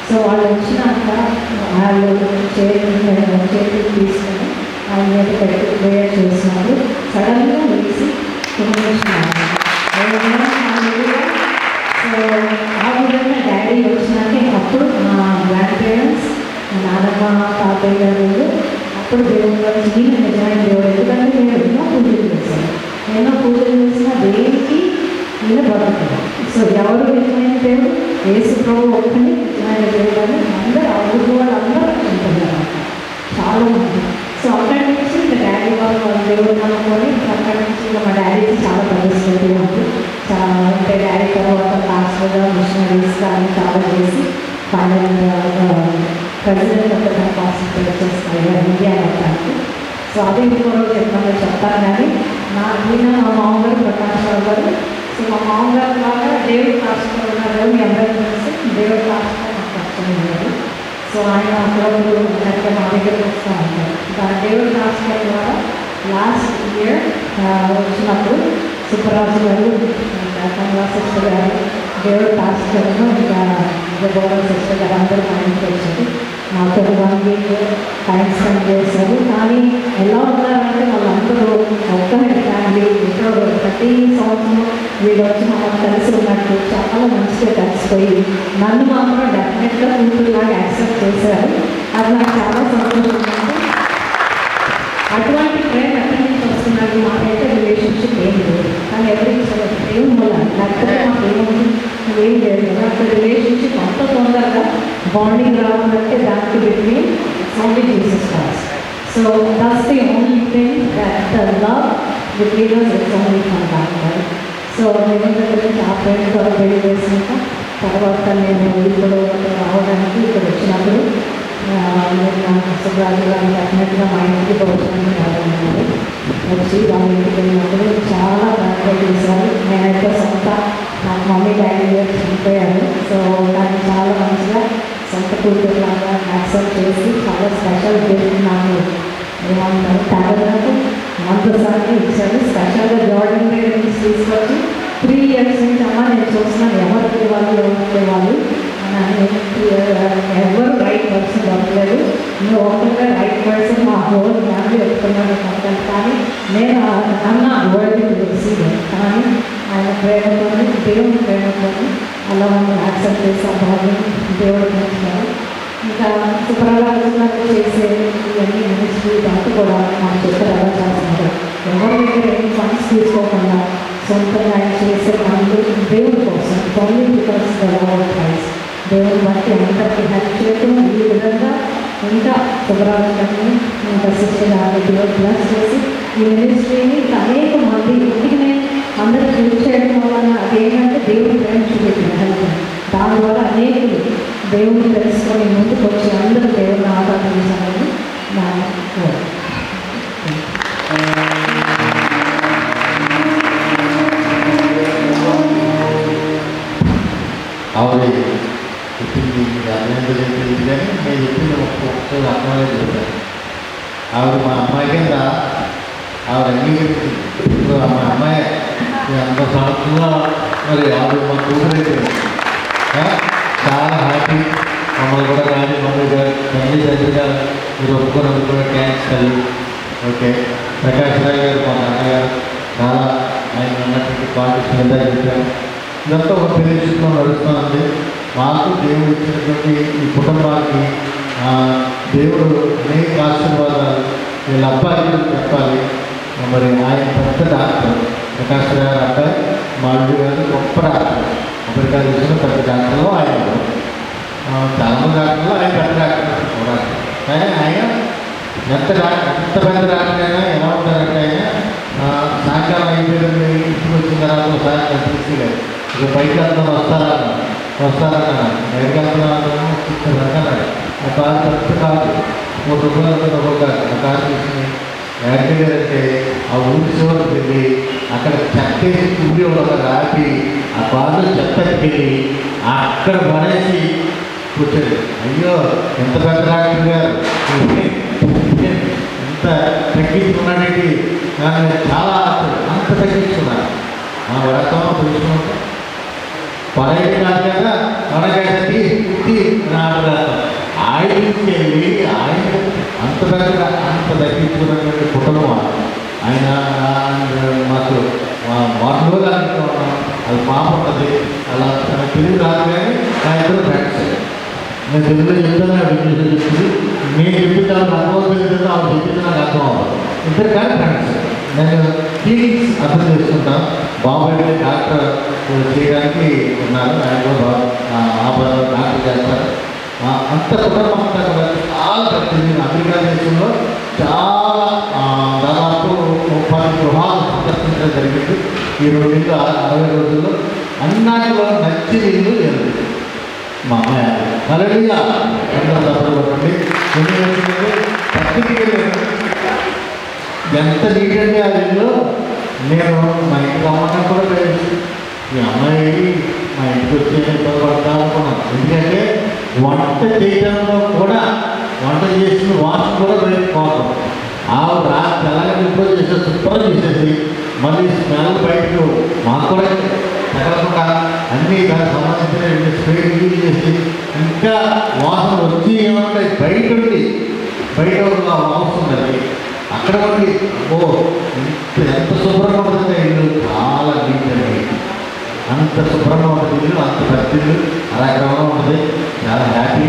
Speaker 3: సో వాళ్ళు వచ్చినాక వాళ్ళు చేతులు తీసుకొని ఆయన మీద పెట్టి ప్రేయర్ చేసినారు. సడన్గా వేసి కుటుంబించినారు. సో ఆ విధంగా డాడీ వచ్చినాక అప్పుడు మా గ్రాండ్ పేరెంట్స్ నాన్నమ్మ తాతయ్య గారు అప్పుడు దేవుడు వచ్చి నిజమైన దేవుడు. ఎందుకంటే నేను ఎన్నో పూజలు చేసినా దేనికి నేను బతుకుతాను. సో ఎవరు నిజమైన దేవుడు? యేసు ప్రభు ఒక్కని నిజమైన దేవుడు అని అందరూ అవును వాళ్ళందరూ అనుకుంటున్నారు చాలా మంది. సో అక్కడి నుంచి ఇంకా డాడీ వాళ్ళు దేవుడు అనుకొని అక్కడి నుంచి ఇంకా మా డాడీకి చాలా పరిస్థితి ఉంది. చాలా అంటే డాడీ తర్వాత లాస్ట్గా మిషనరీస్ కానీ చాలా చేసి ఫైనల్గా ప్రెసిడెంట్ ఆఫ్ ద హాస్పిటల్ చేస్తాయి ఇండియా మొత్తానికి. సో అది ఇంకో చెప్తాను కానీ మా మామగారు ప్రకాష్ రావు గారు. సో మా మామగారు ద్వారా దేవుడు హాస్పిటల్ ఉన్నారు. మీ అందరూ తెలిసి దేవుడు హాస్పిటల్ నాకు కష్టం లేదు. సో ఆయన అప్పుడప్పుడు మా దగ్గరికి వస్తూ ఉంటారు. దేవుడు హాస్పిటల్ ద్వారా లాస్ట్ ఇయర్ వచ్చినప్పుడు సుబ్బరాజు గారు కమలా సిస్టర్ గారు దేవుడు హాస్పిటల్లో ఇంకా గౌరవ సిస్టర్ గారు అందరూ మా ఇంటికి వచ్చారు. మాతో 1 week టైం స్పెండ్ చేశారు. కానీ ఎలా ఉన్నారంటే వాళ్ళందరూ ఒక్క ఫ్యామిలీ ఎక్కడో ప్రతి సంవత్సరం వీళ్ళు వచ్చి మమ్మల్ని కలిసి ఉన్నట్టు చాలా మంచిగా కలిసిపోయి నన్ను మాత్రం డెఫినెట్గా కూతురులాగా యాక్సెప్ట్ చేశారు. అది నాకు చాలా సంతోషంగా. అటువంటి ప్రేమ ఎక్కడి నుంచి వస్తున్నది మాకైతే రిలేషన్షిప్ ఏం లేదు. కానీ ఎవరికి ఏం వల్ల లేకపోతే మాకు ఏం లేదు. నాకు రిలేషన్షిప్ అంత తొందరగా బాండింగ్ రావాలంటే దానికి between only Jesus Christ. So that's the only thing that the love between us it's only from God. So నేను గురించి ఆ ఫ్రెండ్తో పెళ్లి చేసినాక తర్వాత నేను ఇప్పుడు రావడానికి ఇక్కడ వచ్చినప్పుడు సుబ్రాజు గారు డెఫినెట్గా మా ఇంటికి భోజనాన్ని రావాలన్నారు. వచ్చి వాళ్ళ ఇంటికి వెళ్ళినప్పుడు చాలా బాగా చేశారు. నేనైతే సొంత నాకు మమ్మీ డాడీ గారు చనిపోయారు. సో దాన్ని చాలా మంచిగా సొంత కూతురులాగా యాక్సెప్ట్ చేసి చాలా స్పెషల్ గిఫ్ట్ నాకు ఏమంటారు టాలెంట్ మంత్రసాన్ని ఇచ్చారు. స్పెషల్గా జార్డన్ దగ్గర నుంచి తీసుకొచ్చి 3 years నుంచి అమ్మ నేను చూస్తున్నాను ఎవరికి వాళ్ళు ఎవరు రైట్ పర్సన్ దొరకలేదు. నువ్వు ఒక్కగా రైట్ పర్సన్ మా హోల్ ఫ్యామిలీ చెప్తున్నాను పక్కన. కానీ నేను అన్న వరల్డ్ తెలిసి కానీ ఆయన ప్రేమతో దేవుని ప్రేమతో అలా వాళ్ళు యాక్సెప్ట్ చేసి ఆ భాగ్యం దేవుడు పెంచుతారు. ఇంకా శుభ్రంగా చేసే ఇవన్నీ మినిస్ట్రీ దాంతో కూడా మనం చెప్పారు అలా చేస్తున్నారు. ఎవరి దగ్గర ఏం ఫండ్స్ తీసుకోకుండా సొంతంగా ఆయన చేసే పనులు దేవుడి కోసం ఓన్లీ బికాస్ ప్రైస్ దేవుని బట్టి అందరికీ హెల్ప్ చేయడం ఈ విధంగా ఇంకా శుభ్రాలని ఇంకా సిస్టర్ దేవుడు ప్లస్ చేసి ఈ మినిస్ట్రీని ఇంకా అనేక మంది ఇంటికి అందరూ హెల్ప్ చేయడం వలన అదేంటంటే దేవుడు ప్రేమ చూపించిన హెల్ప్ దాని ద్వారా అనేకులు దేవుడిని తెలుసుకొని ముందుకు వచ్చి అందరూ దేవుడిని ఆరాధించాలని నా కోరిక.
Speaker 1: ఆవిడ చెప్పింది అదేంటో చెప్పింది కానీ నేను చెప్పింది ఒక్కొక్కసారి అమ్మాయి చెప్పాను. ఆవిడ మా అమ్మాయి కింద ఆవిడ అంగీకరించింది. ఇప్పుడు మా అమ్మాయి అంత సంవత్సరంలో మరి ఆవిడ మా కూతురైతే చాలా హ్యాపీ. మమ్మల్ని కూడా కానీ మమ్మల్ని గారు తల్లి దగ్గరగా మీరు ఒప్పుకున్నప్పుడు కూడా థ్యాంక్స్ తల్లి. ఓకే, ప్రకాష్ రావు గారు మా నాన్నగారు చాలా ఆయన ఉన్నటువంటి క్వాలిటీస్ మీద చెప్పారు. ఇదంతా ఒక ప్రదేశంలో నడుస్తుంది. మాకు దేవుడు ఇచ్చినటువంటి ఈ కుటుంబానికి దేవుడు అనేక ఆశీర్వాదాలు వీళ్ళ అబ్బాయికి చెప్పాలి. మరి ఆయన పెద్ద డాక్టర్ ప్రకాష్ గారు అబ్బాయి, మాధవి గారు గొప్ప డాక్టర్, అమెరికా దేశంలో పెద్ద డాక్టర్లో ఆయన చాలామంది డాక్టర్లు ఆయన పెద్ద డాక్టర్ కూడా. కానీ ఆయన ఎంత పెద్ద డాక్టర్ అయినా ఎలా ఉంటారంటే ఆయన సాయంకాలం అయిపోయింది ఇంటికి వచ్చిన తర్వాత ఒకసారి కనిపిస్తలేదు. ఇక బయట అంతా వస్తారన్నా బయటకు వెళ్తున్నా ఆ కారు పెద్ద కారు ₹3 కాదు. ఆ కారు తీసుకుని యాక్టివేట్ ఆ ఊరి చివరికి వెళ్ళి అక్కడ చెత్తేసి ఊరి ఒక రాపి ఆ కారులో చెత్తకెళ్ళి అక్కడ పడేసి కూర్చోండి. అయ్యో ఎంత పెద్ద డాక్టర్ గారు ఎంత తగ్గించుకున్నాడేంటి, కానీ చాలా అంత తగ్గించుకున్నాను. ఆ వ్రతంలో తెలుసుకుంటాం పడేది కాదు కదా, మనకైతే ఆయనకి వెళ్ళి ఆయన అంత తగ్గించుకున్నటువంటి కుటుంబం. ఆయన మాకు మార్పులో అనుకున్నాం. అది పాప ఉంటుంది, అలా తన తెలుగు రాదు కానీ నా ఇద్దరు ఫ్రెండ్స్. నేను తెలుగులో చెప్తాను, చెప్తుంది నేను చెప్తాను అర్థం తెలియదు, ఆవిడ చెప్పింది నాకు అర్థం అవ్వదు. ఇద్దరు కానీ ఫ్రెండ్స్. నేను ఫీలింగ్స్ అర్థం చేసుకుంటాను. బాబు డాక్టర్ చేయడానికి ఉన్నారు, ఆయన కూడా డాక్టర్ చేస్తారు. అంత కుటుంబం అంతా కూడా చాలా పెద్దది. అమెరికా దేశంలో చాలా దాదాపు 10 గృహాలు సందర్శించడం జరిగింది ఈ 60 రోజుల్లో. అన్నాటిలో నచ్చి నీళ్ళు లేదు. మా అమ్మాయి హల్లెలూయా అందరూ తప్పదు కొట్టండి. పక్కకి ఎంత నీటంటే ఆ ఇల్లు. నేను మా ఇంటికి అమ్మకం కూడా తెలియదు. ఈ అమ్మాయి మా ఇంటికి వచ్చే ఇబ్బంది పడతా అనుకున్నాను. ఎందుకంటే వంట చేయడంలో కూడా వంట చేసిన వాసన కూడా బయటపోతాం. ఆవిడ రాత్రి ఎలాగ ఇంట్లో చేసే శుభ్రం చేసేసి మళ్ళీ స్మెల్ బయటకు మాకు కూడా తగలకుండా అన్నీ దానికి సంబంధించిన స్ప్రే యూజ్ చేసి ఇంకా వాసన వచ్చి ఏమంటే బయట ఉండి బయట వాసన ఉందండి. అక్కడ ఉండి ఎంత శుభ్రంగా ఉంటుంది ఇల్లు, చాలా నీట్ అండి. అంత శుభ్రంగా ఉంటుంది ఇల్లు, అంత పెద్ద ఇల్లు, అలా క్రమంగా ఉంటుంది. చాలా హ్యాపీ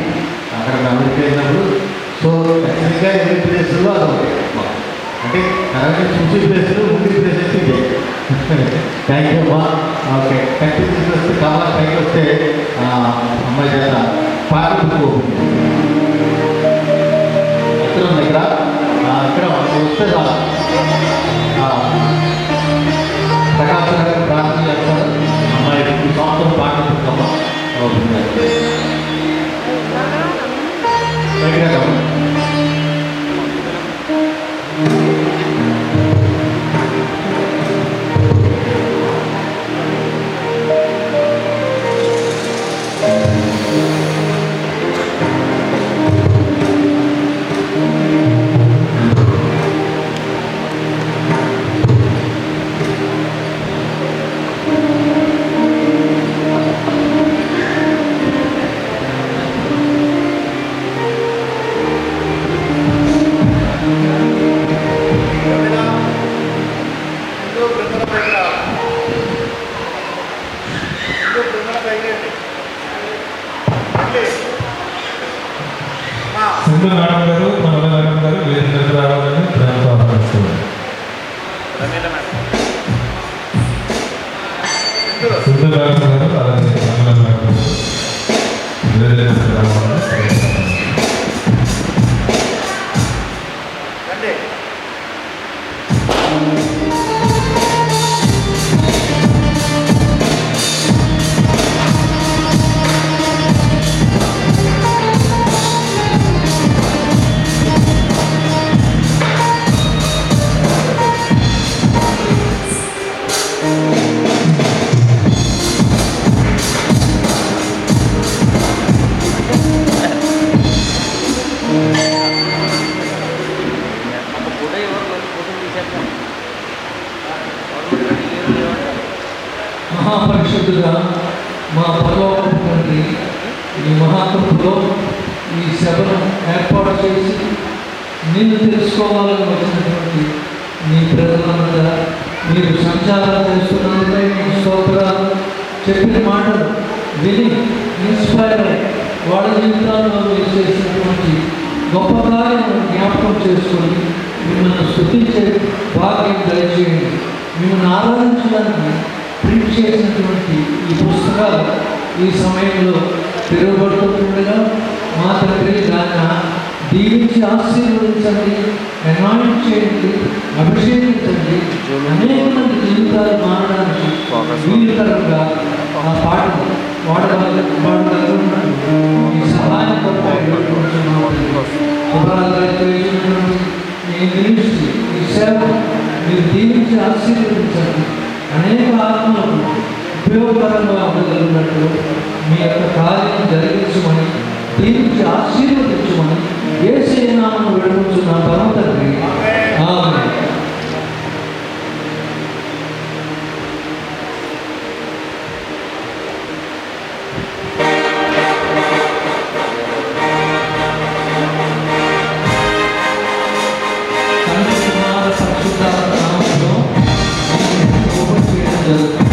Speaker 1: అక్కడ అమెరికా వెళ్ళినప్పుడు. సో ఖచ్చితంగా ఎన్ని ప్లేసుల్లో అది ఉంటాయి. అంటే కరెక్ట్ చూసే ప్లేసులు ఉండే ప్లేసెస్ ఇదే. థ్యాంక్ యూ అమ్మా. ఓకే, కట్టి తీసుకొస్తే కావాలి పైకి వస్తే అమ్మాయి చేత పాటించుకో ఎక్కడ ఉంది ఇక్కడ ఇక్కడ వస్తే ప్రకాశం గారు ప్రార్థన చేస్తారు. అమ్మాయి ఈ సంవత్సరం పాటించుకోమ్మా.
Speaker 4: సింధు మేడం గారు, మనల మేడం గారు వేదికకు రావాలని ప్రేమతో ఆహ్వానిస్తున్నారు. సింధు మేడం గారు అలాగే మనల మేడం గారు వేదికకు రావాలని ప్రేమతో
Speaker 2: మహాపరిషత్తుగా మా పరలోకపు తండ్రి ఈ మహాకృపలో ఈ సభను ఏర్పాటు చేసి నిన్ను తెలుసుకోవాలని వచ్చినటువంటి నీ ప్రజలందరూ మీరు సంచారం చేస్తున్నందుకై మీకు స్తోత్రాలు. చెప్పిన మాటలు విని ఇన్స్పైర్ అయ్యి వాళ్ళ జీవితాల్లో మీరు చేసినటువంటి గొప్ప కార్యాలను జ్ఞాపకం చేసుకొని మిమ్మల్ని స్తుతించే భాగ్యం దయచేయండి. మిమ్మల్ని ఆరాధించడానికి ప్రింట్ చేసినటువంటి ఈ పుస్తకాలు ఈ సమయంలో తిరగబడుతుండగా మా తండ్రి దాన్ని దీవించి ఆశీర్వదించండి, అనాయింట్ చేయండి, అభిషేకించండి. అనేక మంది జీవితాలు మారడానికి వీలుకరంగా ఆ పాటలు వాడగలుగుతున్నారు. ఈ సహాయం చేసినటువంటి ఈ మినిస్ట్రీ, ఈ సేవ మీరు దీవించి ఆశీర్వదించండి. అనేక ఆత్మలకు ఉపయోగకరంగా ఉండగలిగినట్లు మీ యొక్క కార్యం జరిగించమని దీనికి ఆశీర్వదించమని యేసు నామమున వేడుకొంచున్న పరమ తండ్రి. ఆమేన్. తండ్రి కుమార పరిశుద్ధాత్మ నామములో ఓపెన్ చేయడం జరుగుతుంది.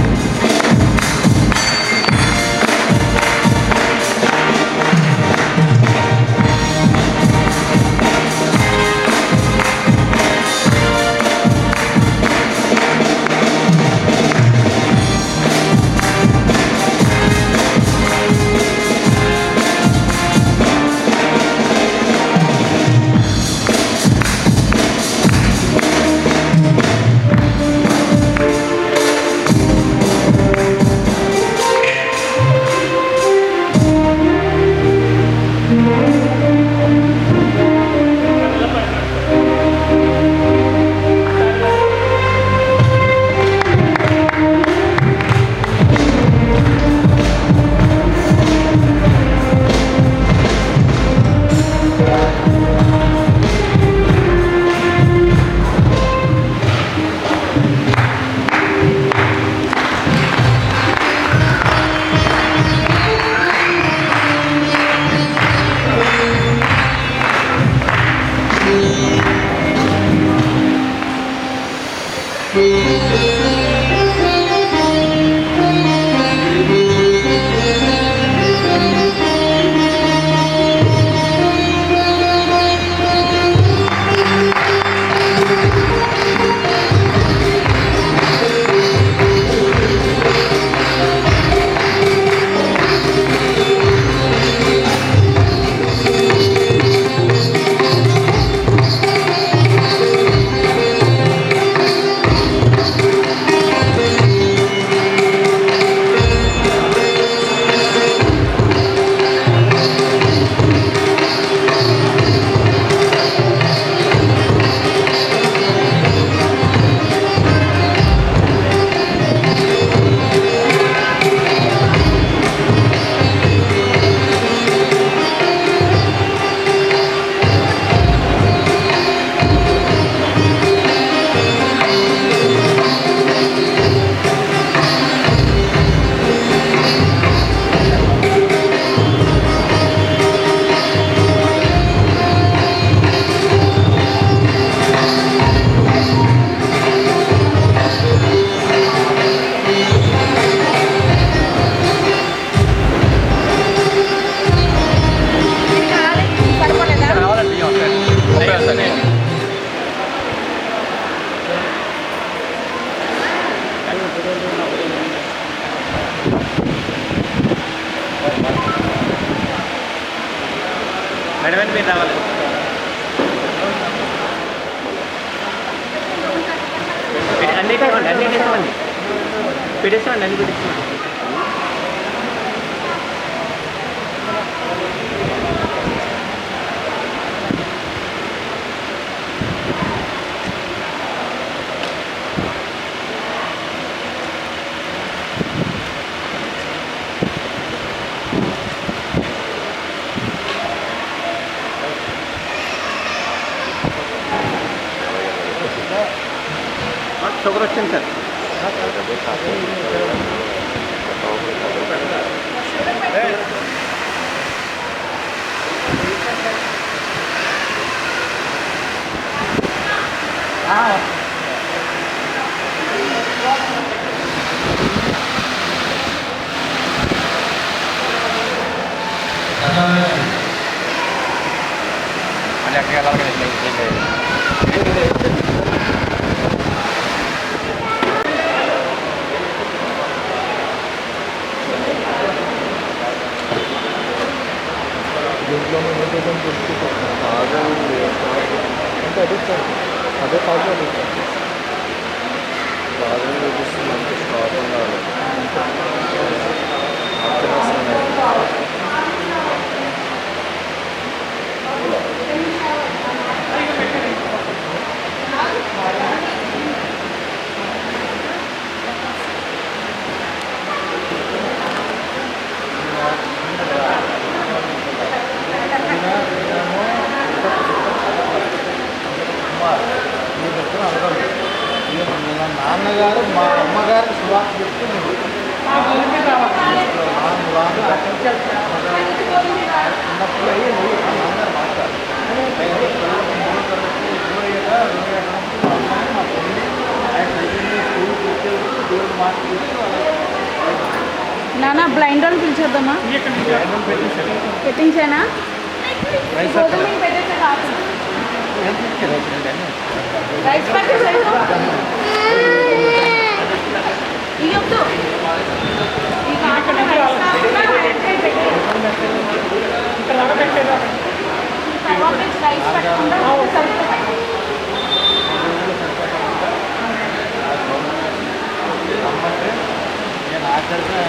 Speaker 5: మేడం మీరు రావాలి. అన్నీ ఇవ్వండి, అన్నీ ఇవ్వండి, పెట్టేసేవండి, అన్నీ పెట్టేసేవండి. షుగర్ వచ్చింది సార్. అని ఎక్కడికి వెళ్ళాలి కదా.
Speaker 6: దీంట్లో న్యూట్రిషన్ తెలుసుకుంటాం తాజా అంటే అదే సార్ అదే తాజా తాజా చూపిస్తుంది అంటే స్టాక్ ఉండాలి. నాన్నగారు మా అమ్మగారికి శుభాకాంక్షలు చెప్తున్నారు. చిన్నప్పుడు అయ్యి నాన్నగారు మాట్లాడారు.
Speaker 7: నాన్న బ్లైండ్ రోల్ పిలిచేద్దామా? పెట్టించానా? రైస్ ప్యాకెట్ ఇవ్వద్దు. ఈ కాకుండా రైస్ పెట్టకుండా
Speaker 6: నేను ఆఖరిగా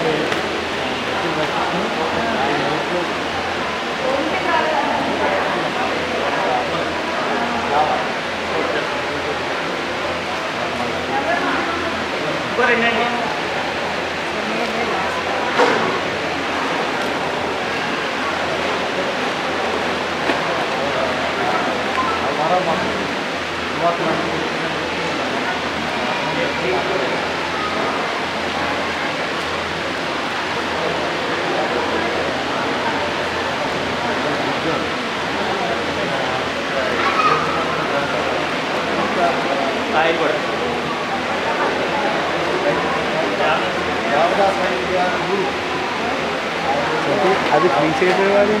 Speaker 6: అది ఫ్రీ చేయలేదు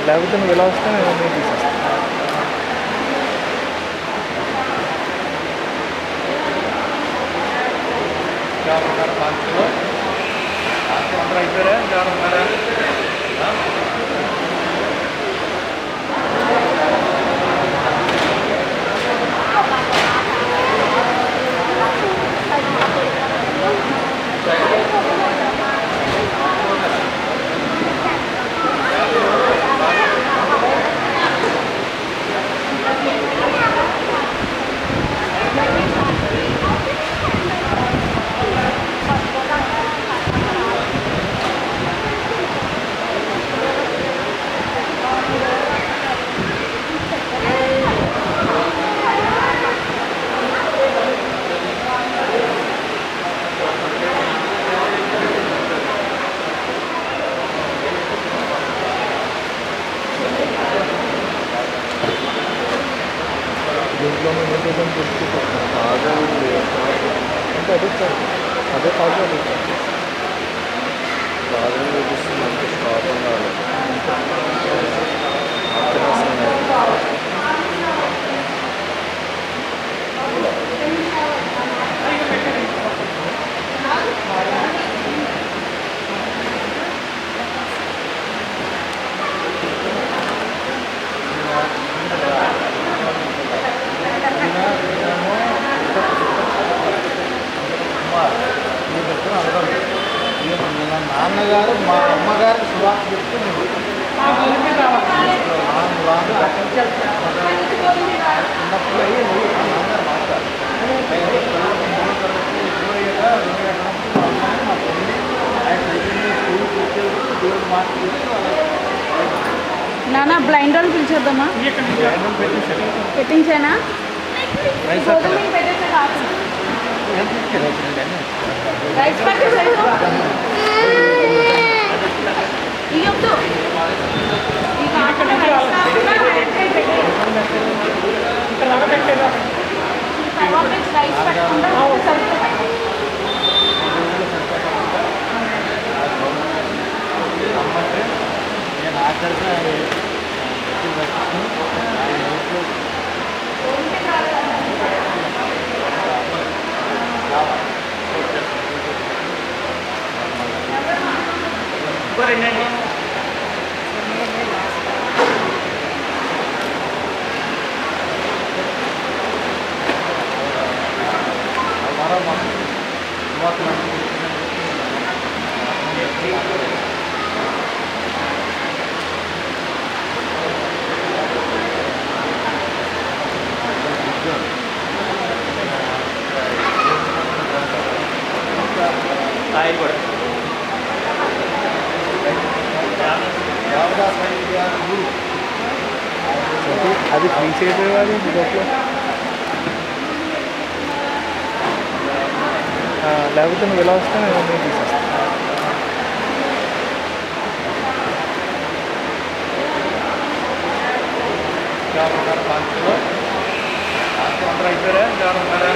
Speaker 6: లేకపోతే నువ్వు ఎలా వస్తే నేను తీసేస్తాను. అందరూ అయిపోయారా? ఇంకా ఉన్నారా? దీంట్లో న్యూట్రిషన్ తెలుసుకుంటాం తాజా అంటే అదే సార్ అదే తాజా తాజా చూపిస్తుంది అంటే స్టాక్ ఉండాలి. నాన్నగారు మా అమ్మగారికి సువార్త చెప్తున్నారు. చిన్నప్పుడు అయ్యి నువ్వు మా నాన్నగారు మాట్లాడు దేవుడు
Speaker 7: నాన్న బ్లైండ్ వాళ్ళు పిలిచేద్దామా? పెట్టించానా? రైస్ ప్యాకెట్ ఇవ్వద్దు. ఇక రైస్ పెట్టకుండా
Speaker 6: నేను ఆఖరిగా
Speaker 5: రెండండి. ఆయిల్ కూడా
Speaker 6: అది ఫ్రీ చేయబోయేవాడు ఇంకొక లేకపోతే నువ్వు ఎలా వస్తావు నేను తీసేస్తాను.
Speaker 5: అందరూ అయిపోయారా? ఇంకా ఉన్నారా?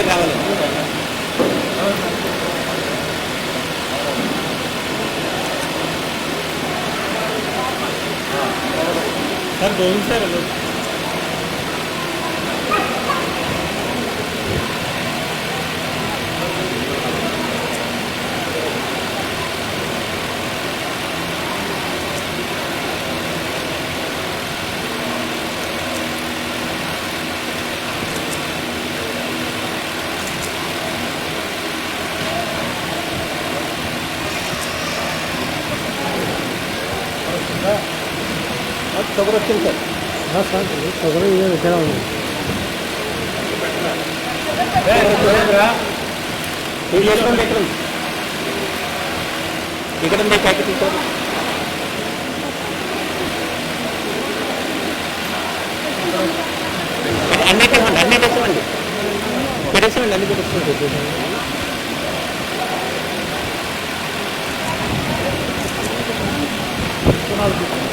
Speaker 6: రావాలి. షుగర్ వచ్చింది సార్ షుగర్ ఇదే ఇక్కడ ఉంది ఇక్కడ ఉంది ప్యాకెట్ సార్ అన్నీ పెట్టండి అన్నీ పెట్టండి అన్నీ పెట్టేసుకోండి
Speaker 7: కూర్చోండి అమ్మా కూర్చోండి.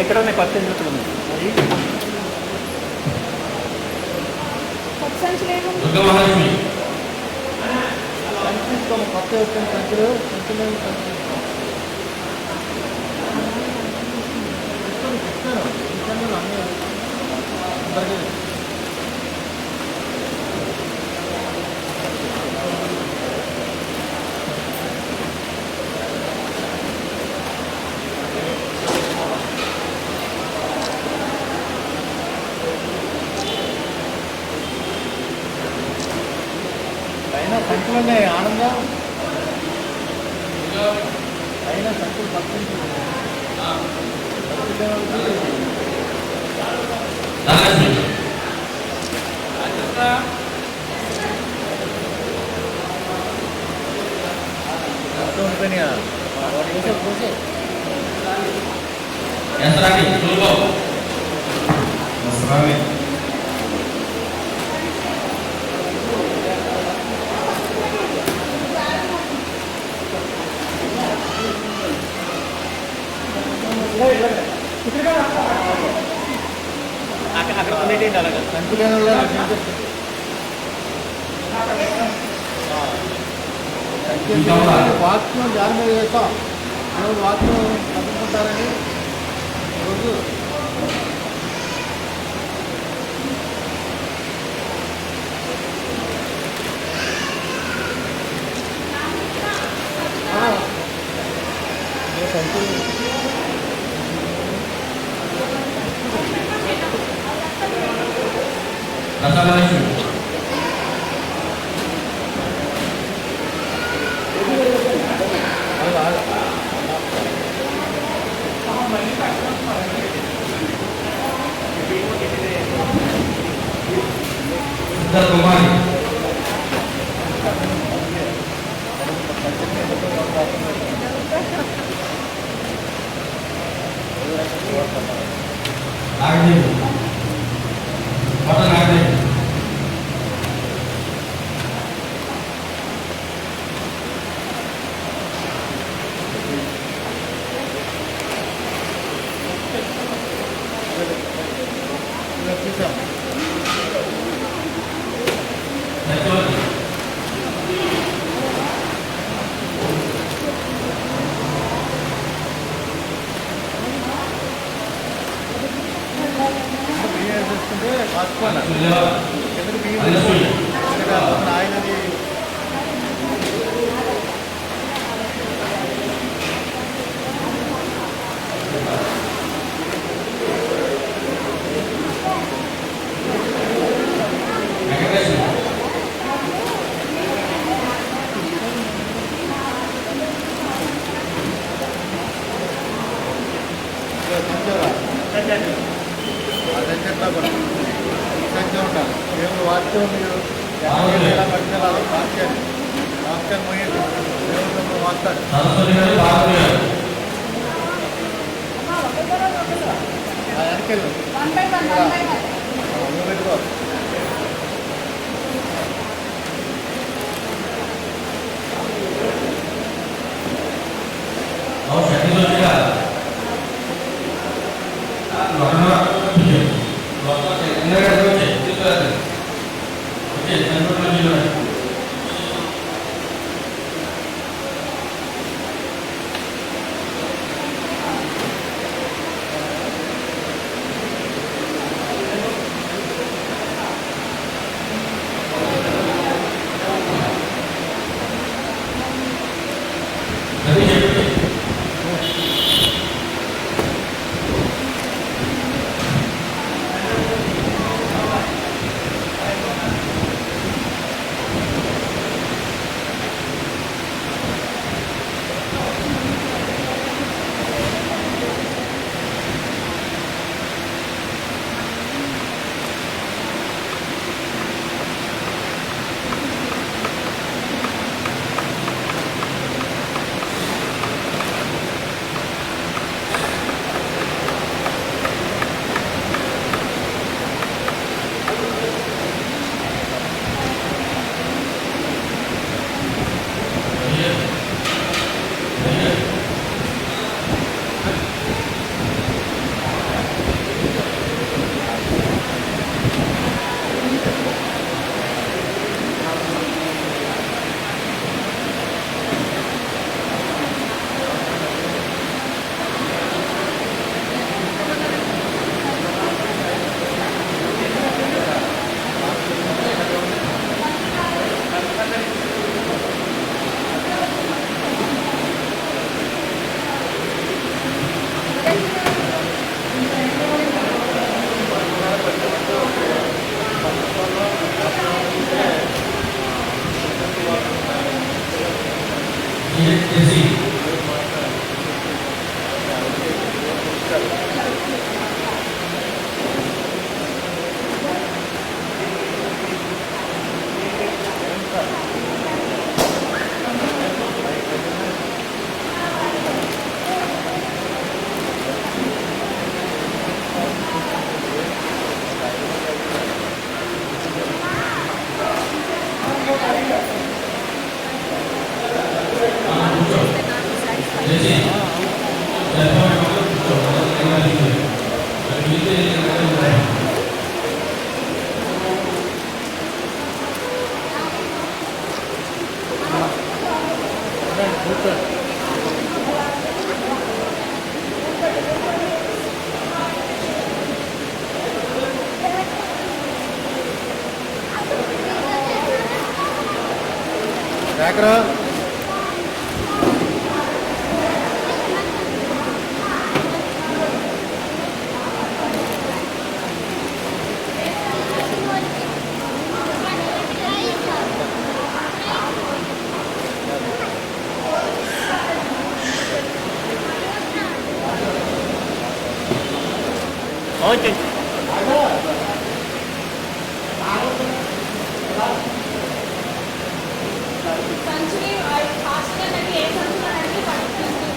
Speaker 6: ఎక్కడ ఉన్నాయి కొత్త ఇంట్లో ఉన్నాయి కొత్త వచ్చిన సంచులు అయినా సంచులు ఉన్నాయి ఆనందం అయినా సంచులు పక్కన అక్కడ ఉండేటి అలాగా సంచులు వాచ్లో జారి మీద చేస్తాం వాచ్లో చదువుకుంటారని రోజు సంచులు
Speaker 4: సత్యవతి
Speaker 6: బియ్యం చేసుకుంటే కాసుకోవాలి ఎందుకు బియ్యం
Speaker 4: అనసూయ
Speaker 6: ఆయనది
Speaker 4: వెంకటేశ్వర
Speaker 6: అదే చెట్లా కూడా సంఖ్య ఉండాలి దేవుడు వాక్యం మీరు పట్టుకెళ్ళాలి వాక్యాన్ని మోయండి దేవుడు మాట్లాడు
Speaker 4: సరస్వతి గారు భారతి గారు
Speaker 6: వెనకెళ్ళు
Speaker 7: one by one one by one
Speaker 6: నువ్వు పెట్టుకో
Speaker 4: और सतीश का लखनऊ लोकल से इंदिरा गांधी से इस तरह से ओके सेंट्रल में जो है
Speaker 6: శేఖర్
Speaker 5: ఓకే
Speaker 7: సంచుని హాస్టల్ అనేది ఏ సంచులు అనేది పడుతుంది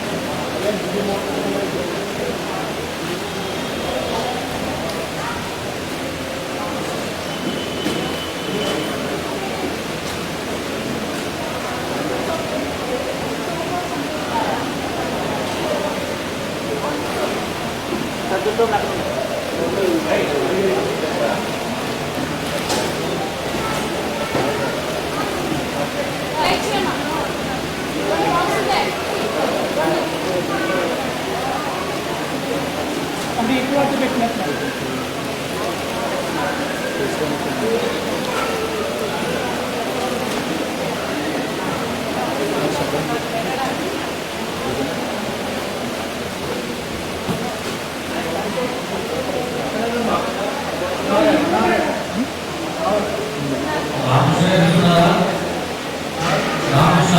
Speaker 5: సర్దుతో నాకు
Speaker 8: రామకృష్ణ వింటున్నారా? రామకృష్ణ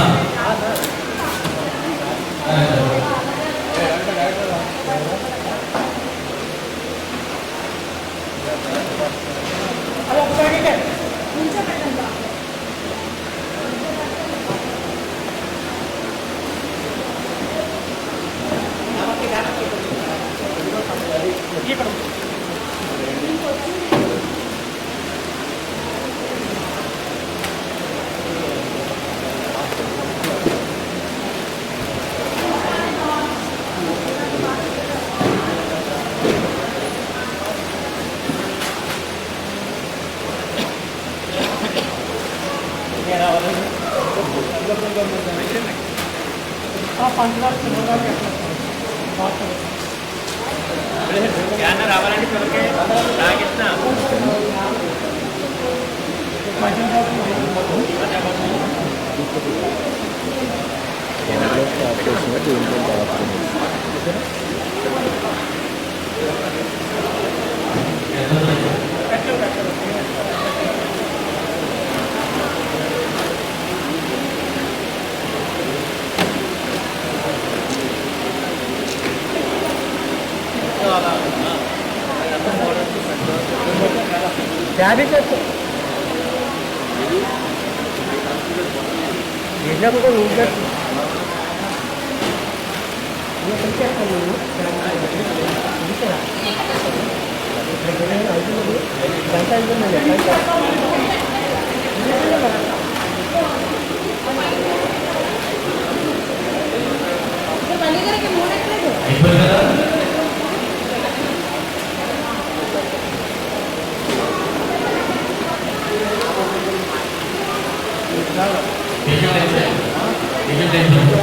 Speaker 5: రావాలంటే పిల్లలకి రాగిస్తున్నా
Speaker 6: డాడీ చెప్పు కూడా ఊగట్టు
Speaker 8: అయిపోయింది కదా? పేషెంట్ అయిపోయింది.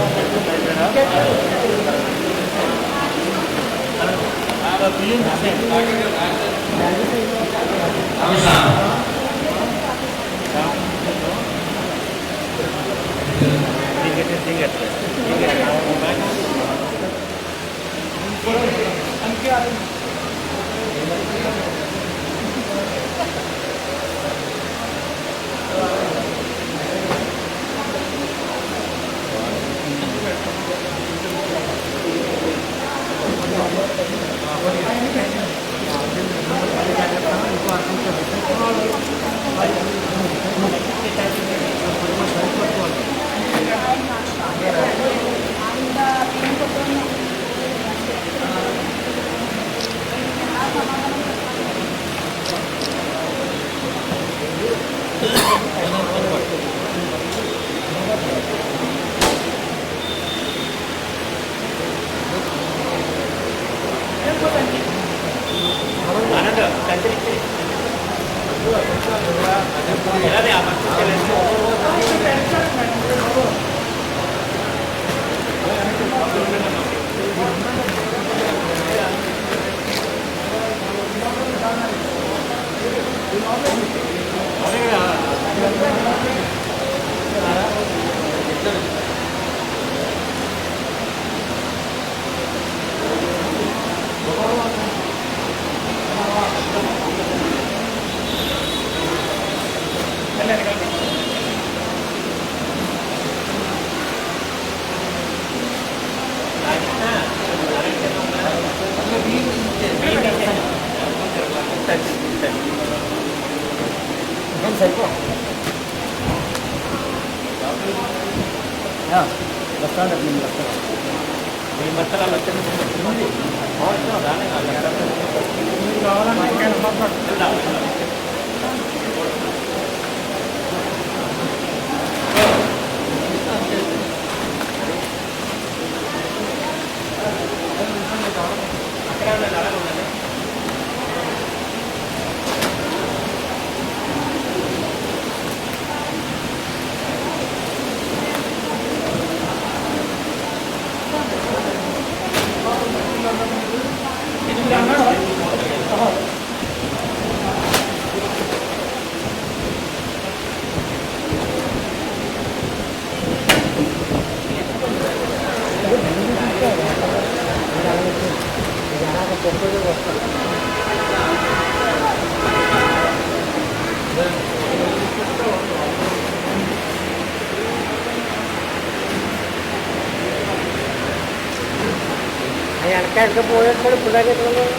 Speaker 6: ఎక్కడికి పోయేస్తాడు పుల్లాగెట్టుకున్నాడు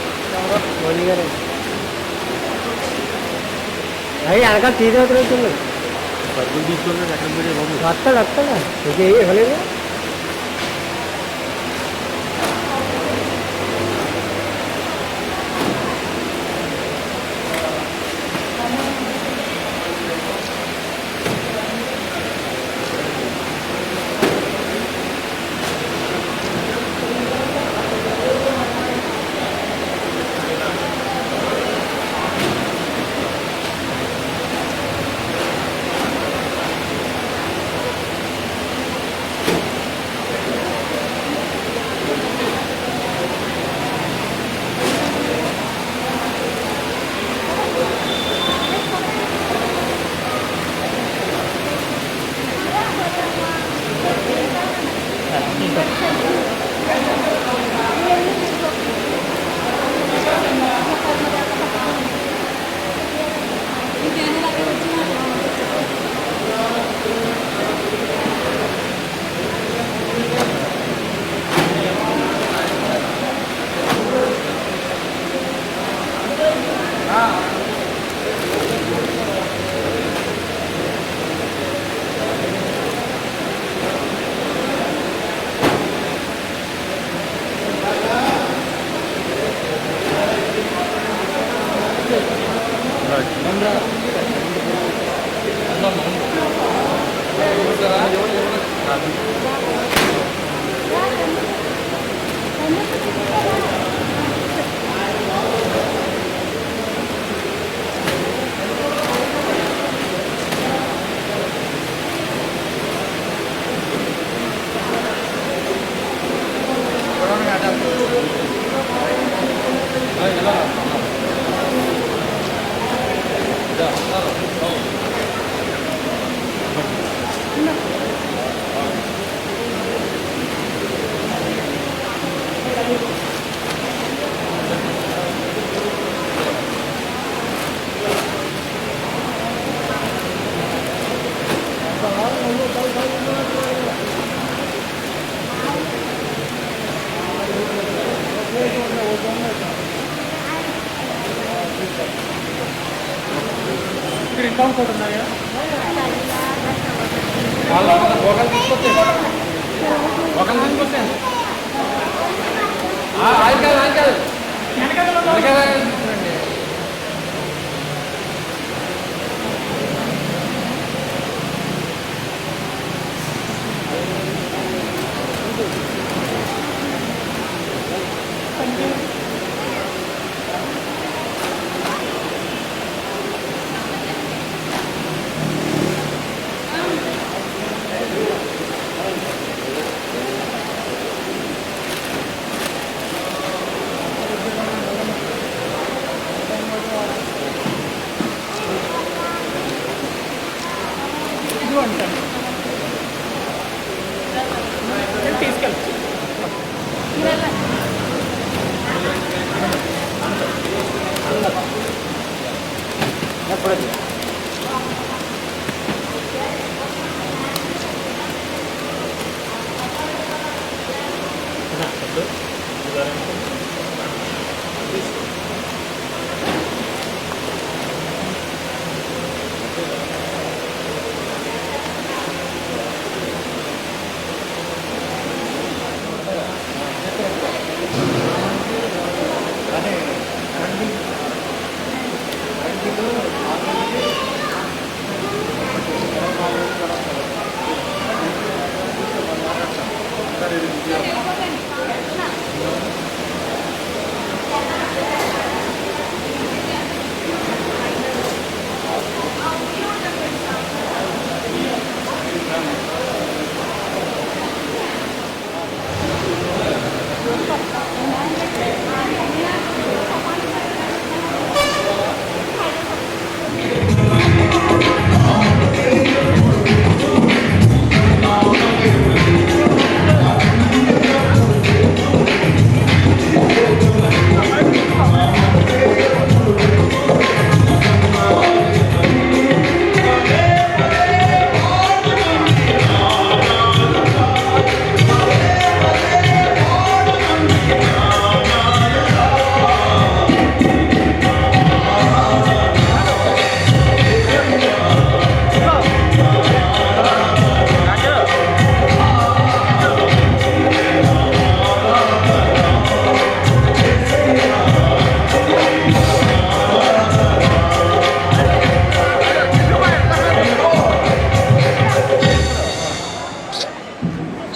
Speaker 6: మోడీ గారు అవి వెనకాల తీరేవుతుంది
Speaker 5: సరుకులు తీసుకున్నాడు ఎక్కడ పోయి
Speaker 6: వస్తాడు ఇంకే ఇవ్వలేదు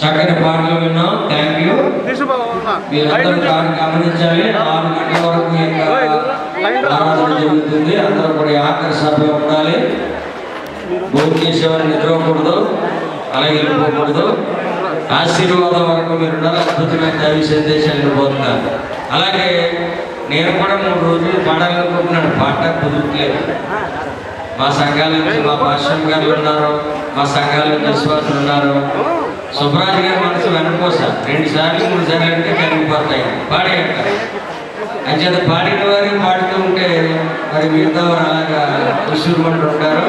Speaker 8: చక్కని పాటలు విన్నాం. Thank you. మీరందరూ గమనించాలి. 6 గంటల వరకు ఆరాధన జరుగుతుంది. అందరూ కూడా ఆఖరి సభలో ఉండాలి. భోజనం చేసేవారు నిద్రపోకూడదు, అలాగే వెళ్ళిపోకూడదు. ఆశీర్వాదం వరకు మీరు ఉండాలి. అద్భుతమైన దైవ సందేశాలు వెళ్ళిపోతున్నారు. అలాగే నేను కూడా 3 రోజులు పాడాలనుకుంటున్నాను. పాట కుదరట్లేదు. మా సంఘాల నుంచి మా పాశ్రం గారు ఉన్నారు, మా సంఘాల నుంచి విశ్వాసులు ఉన్నారు. సుబ్రాజ్ గారి మనసు వెనకోసా 2 సార్లు 3 సార్లు అంటే కరిగిపోతాయి. పాడేట అంచేత పాడిన వారు పాడుతూ ఉంటే మరి మిగతా వారు అలాగా ఉసూరుమంటూ ఉంటారు.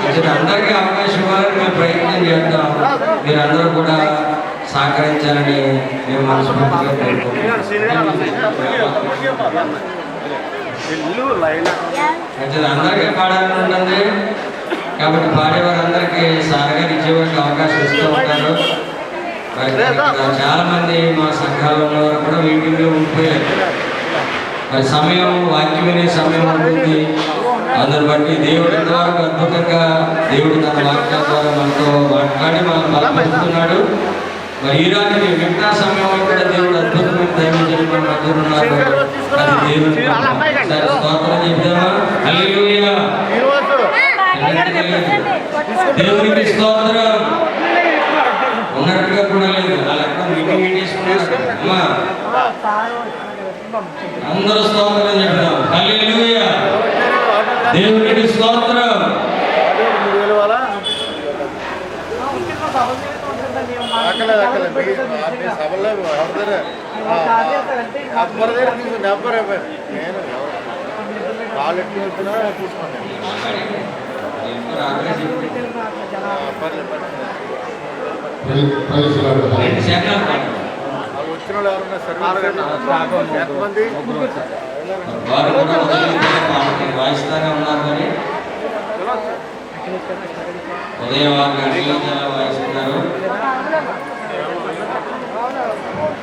Speaker 8: అంచేత అందరికీ అవకాశం ఇవ్వాలని మేము ప్రయత్నం చేద్దాం. మీరందరూ కూడా సహకరించాలని మేము మనస్ఫూర్తిగా కోరుకుంటున్నాం. అందరికీ పాడాలని ఉంటుంది కాబట్టి పాడేవారందరికీ సారగా ఇచ్చేవారికి అవకాశం ఇస్తూ ఉంటారు. చాలా మంది మా సంఘాల్లో ఉన్నవారు కూడా మీటింగ్లో ఉండిపోయారు. మరి సమయం వాక్యం వినే సమయం ఉంటుంది. అందరు బట్టి దేవుడు ఎంతవరకు అద్భుతంగా దేవుడు తన వాక్యాల ద్వారా మనతో మాట్లాడి మనల్ని బలపరుస్తున్నాడు. మరి ఈ రాత్రి మిగతా సమయంలో కూడా దేవుడు అద్భుతమైన దైవజనులు మన మధ్య ఉన్నారు. అది దేవుడు స్తోత్రం చెప్తామా? హల్లెలూయా. దేవునికి స్తోత్రం. ఉన్నట్టుగా కూడా లేదు. వాళ్ళు ఎక్కడ మీటింగ్ చేసుకున్నారు. అమ్మా అందరూ స్తోత్రం చెప్తాం. హల్లెలూయా. దేవునికి స్తోత్రం.
Speaker 6: సభలో నేను కాలు ఎట్టి వచ్చినా చూసుకోండి. వచ్చిన వాళ్ళు ఎవరన్నా సర్వీస్ ఎంతమంది
Speaker 8: వాయిస్తానే ఉన్నారు. కానీ ఉదయం 6 గంటల వాయిస్తున్నారు.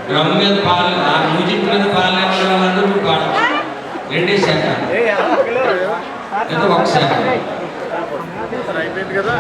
Speaker 8: డ్రమ్ మీద పాలు, మ్యూజిక్ మీద పాలనే ఉన్న వాళ్ళందరూ పాడతారు. 2 సెకండ్ లేదా 1 సెకండ్
Speaker 6: అయిపోయింది కదా.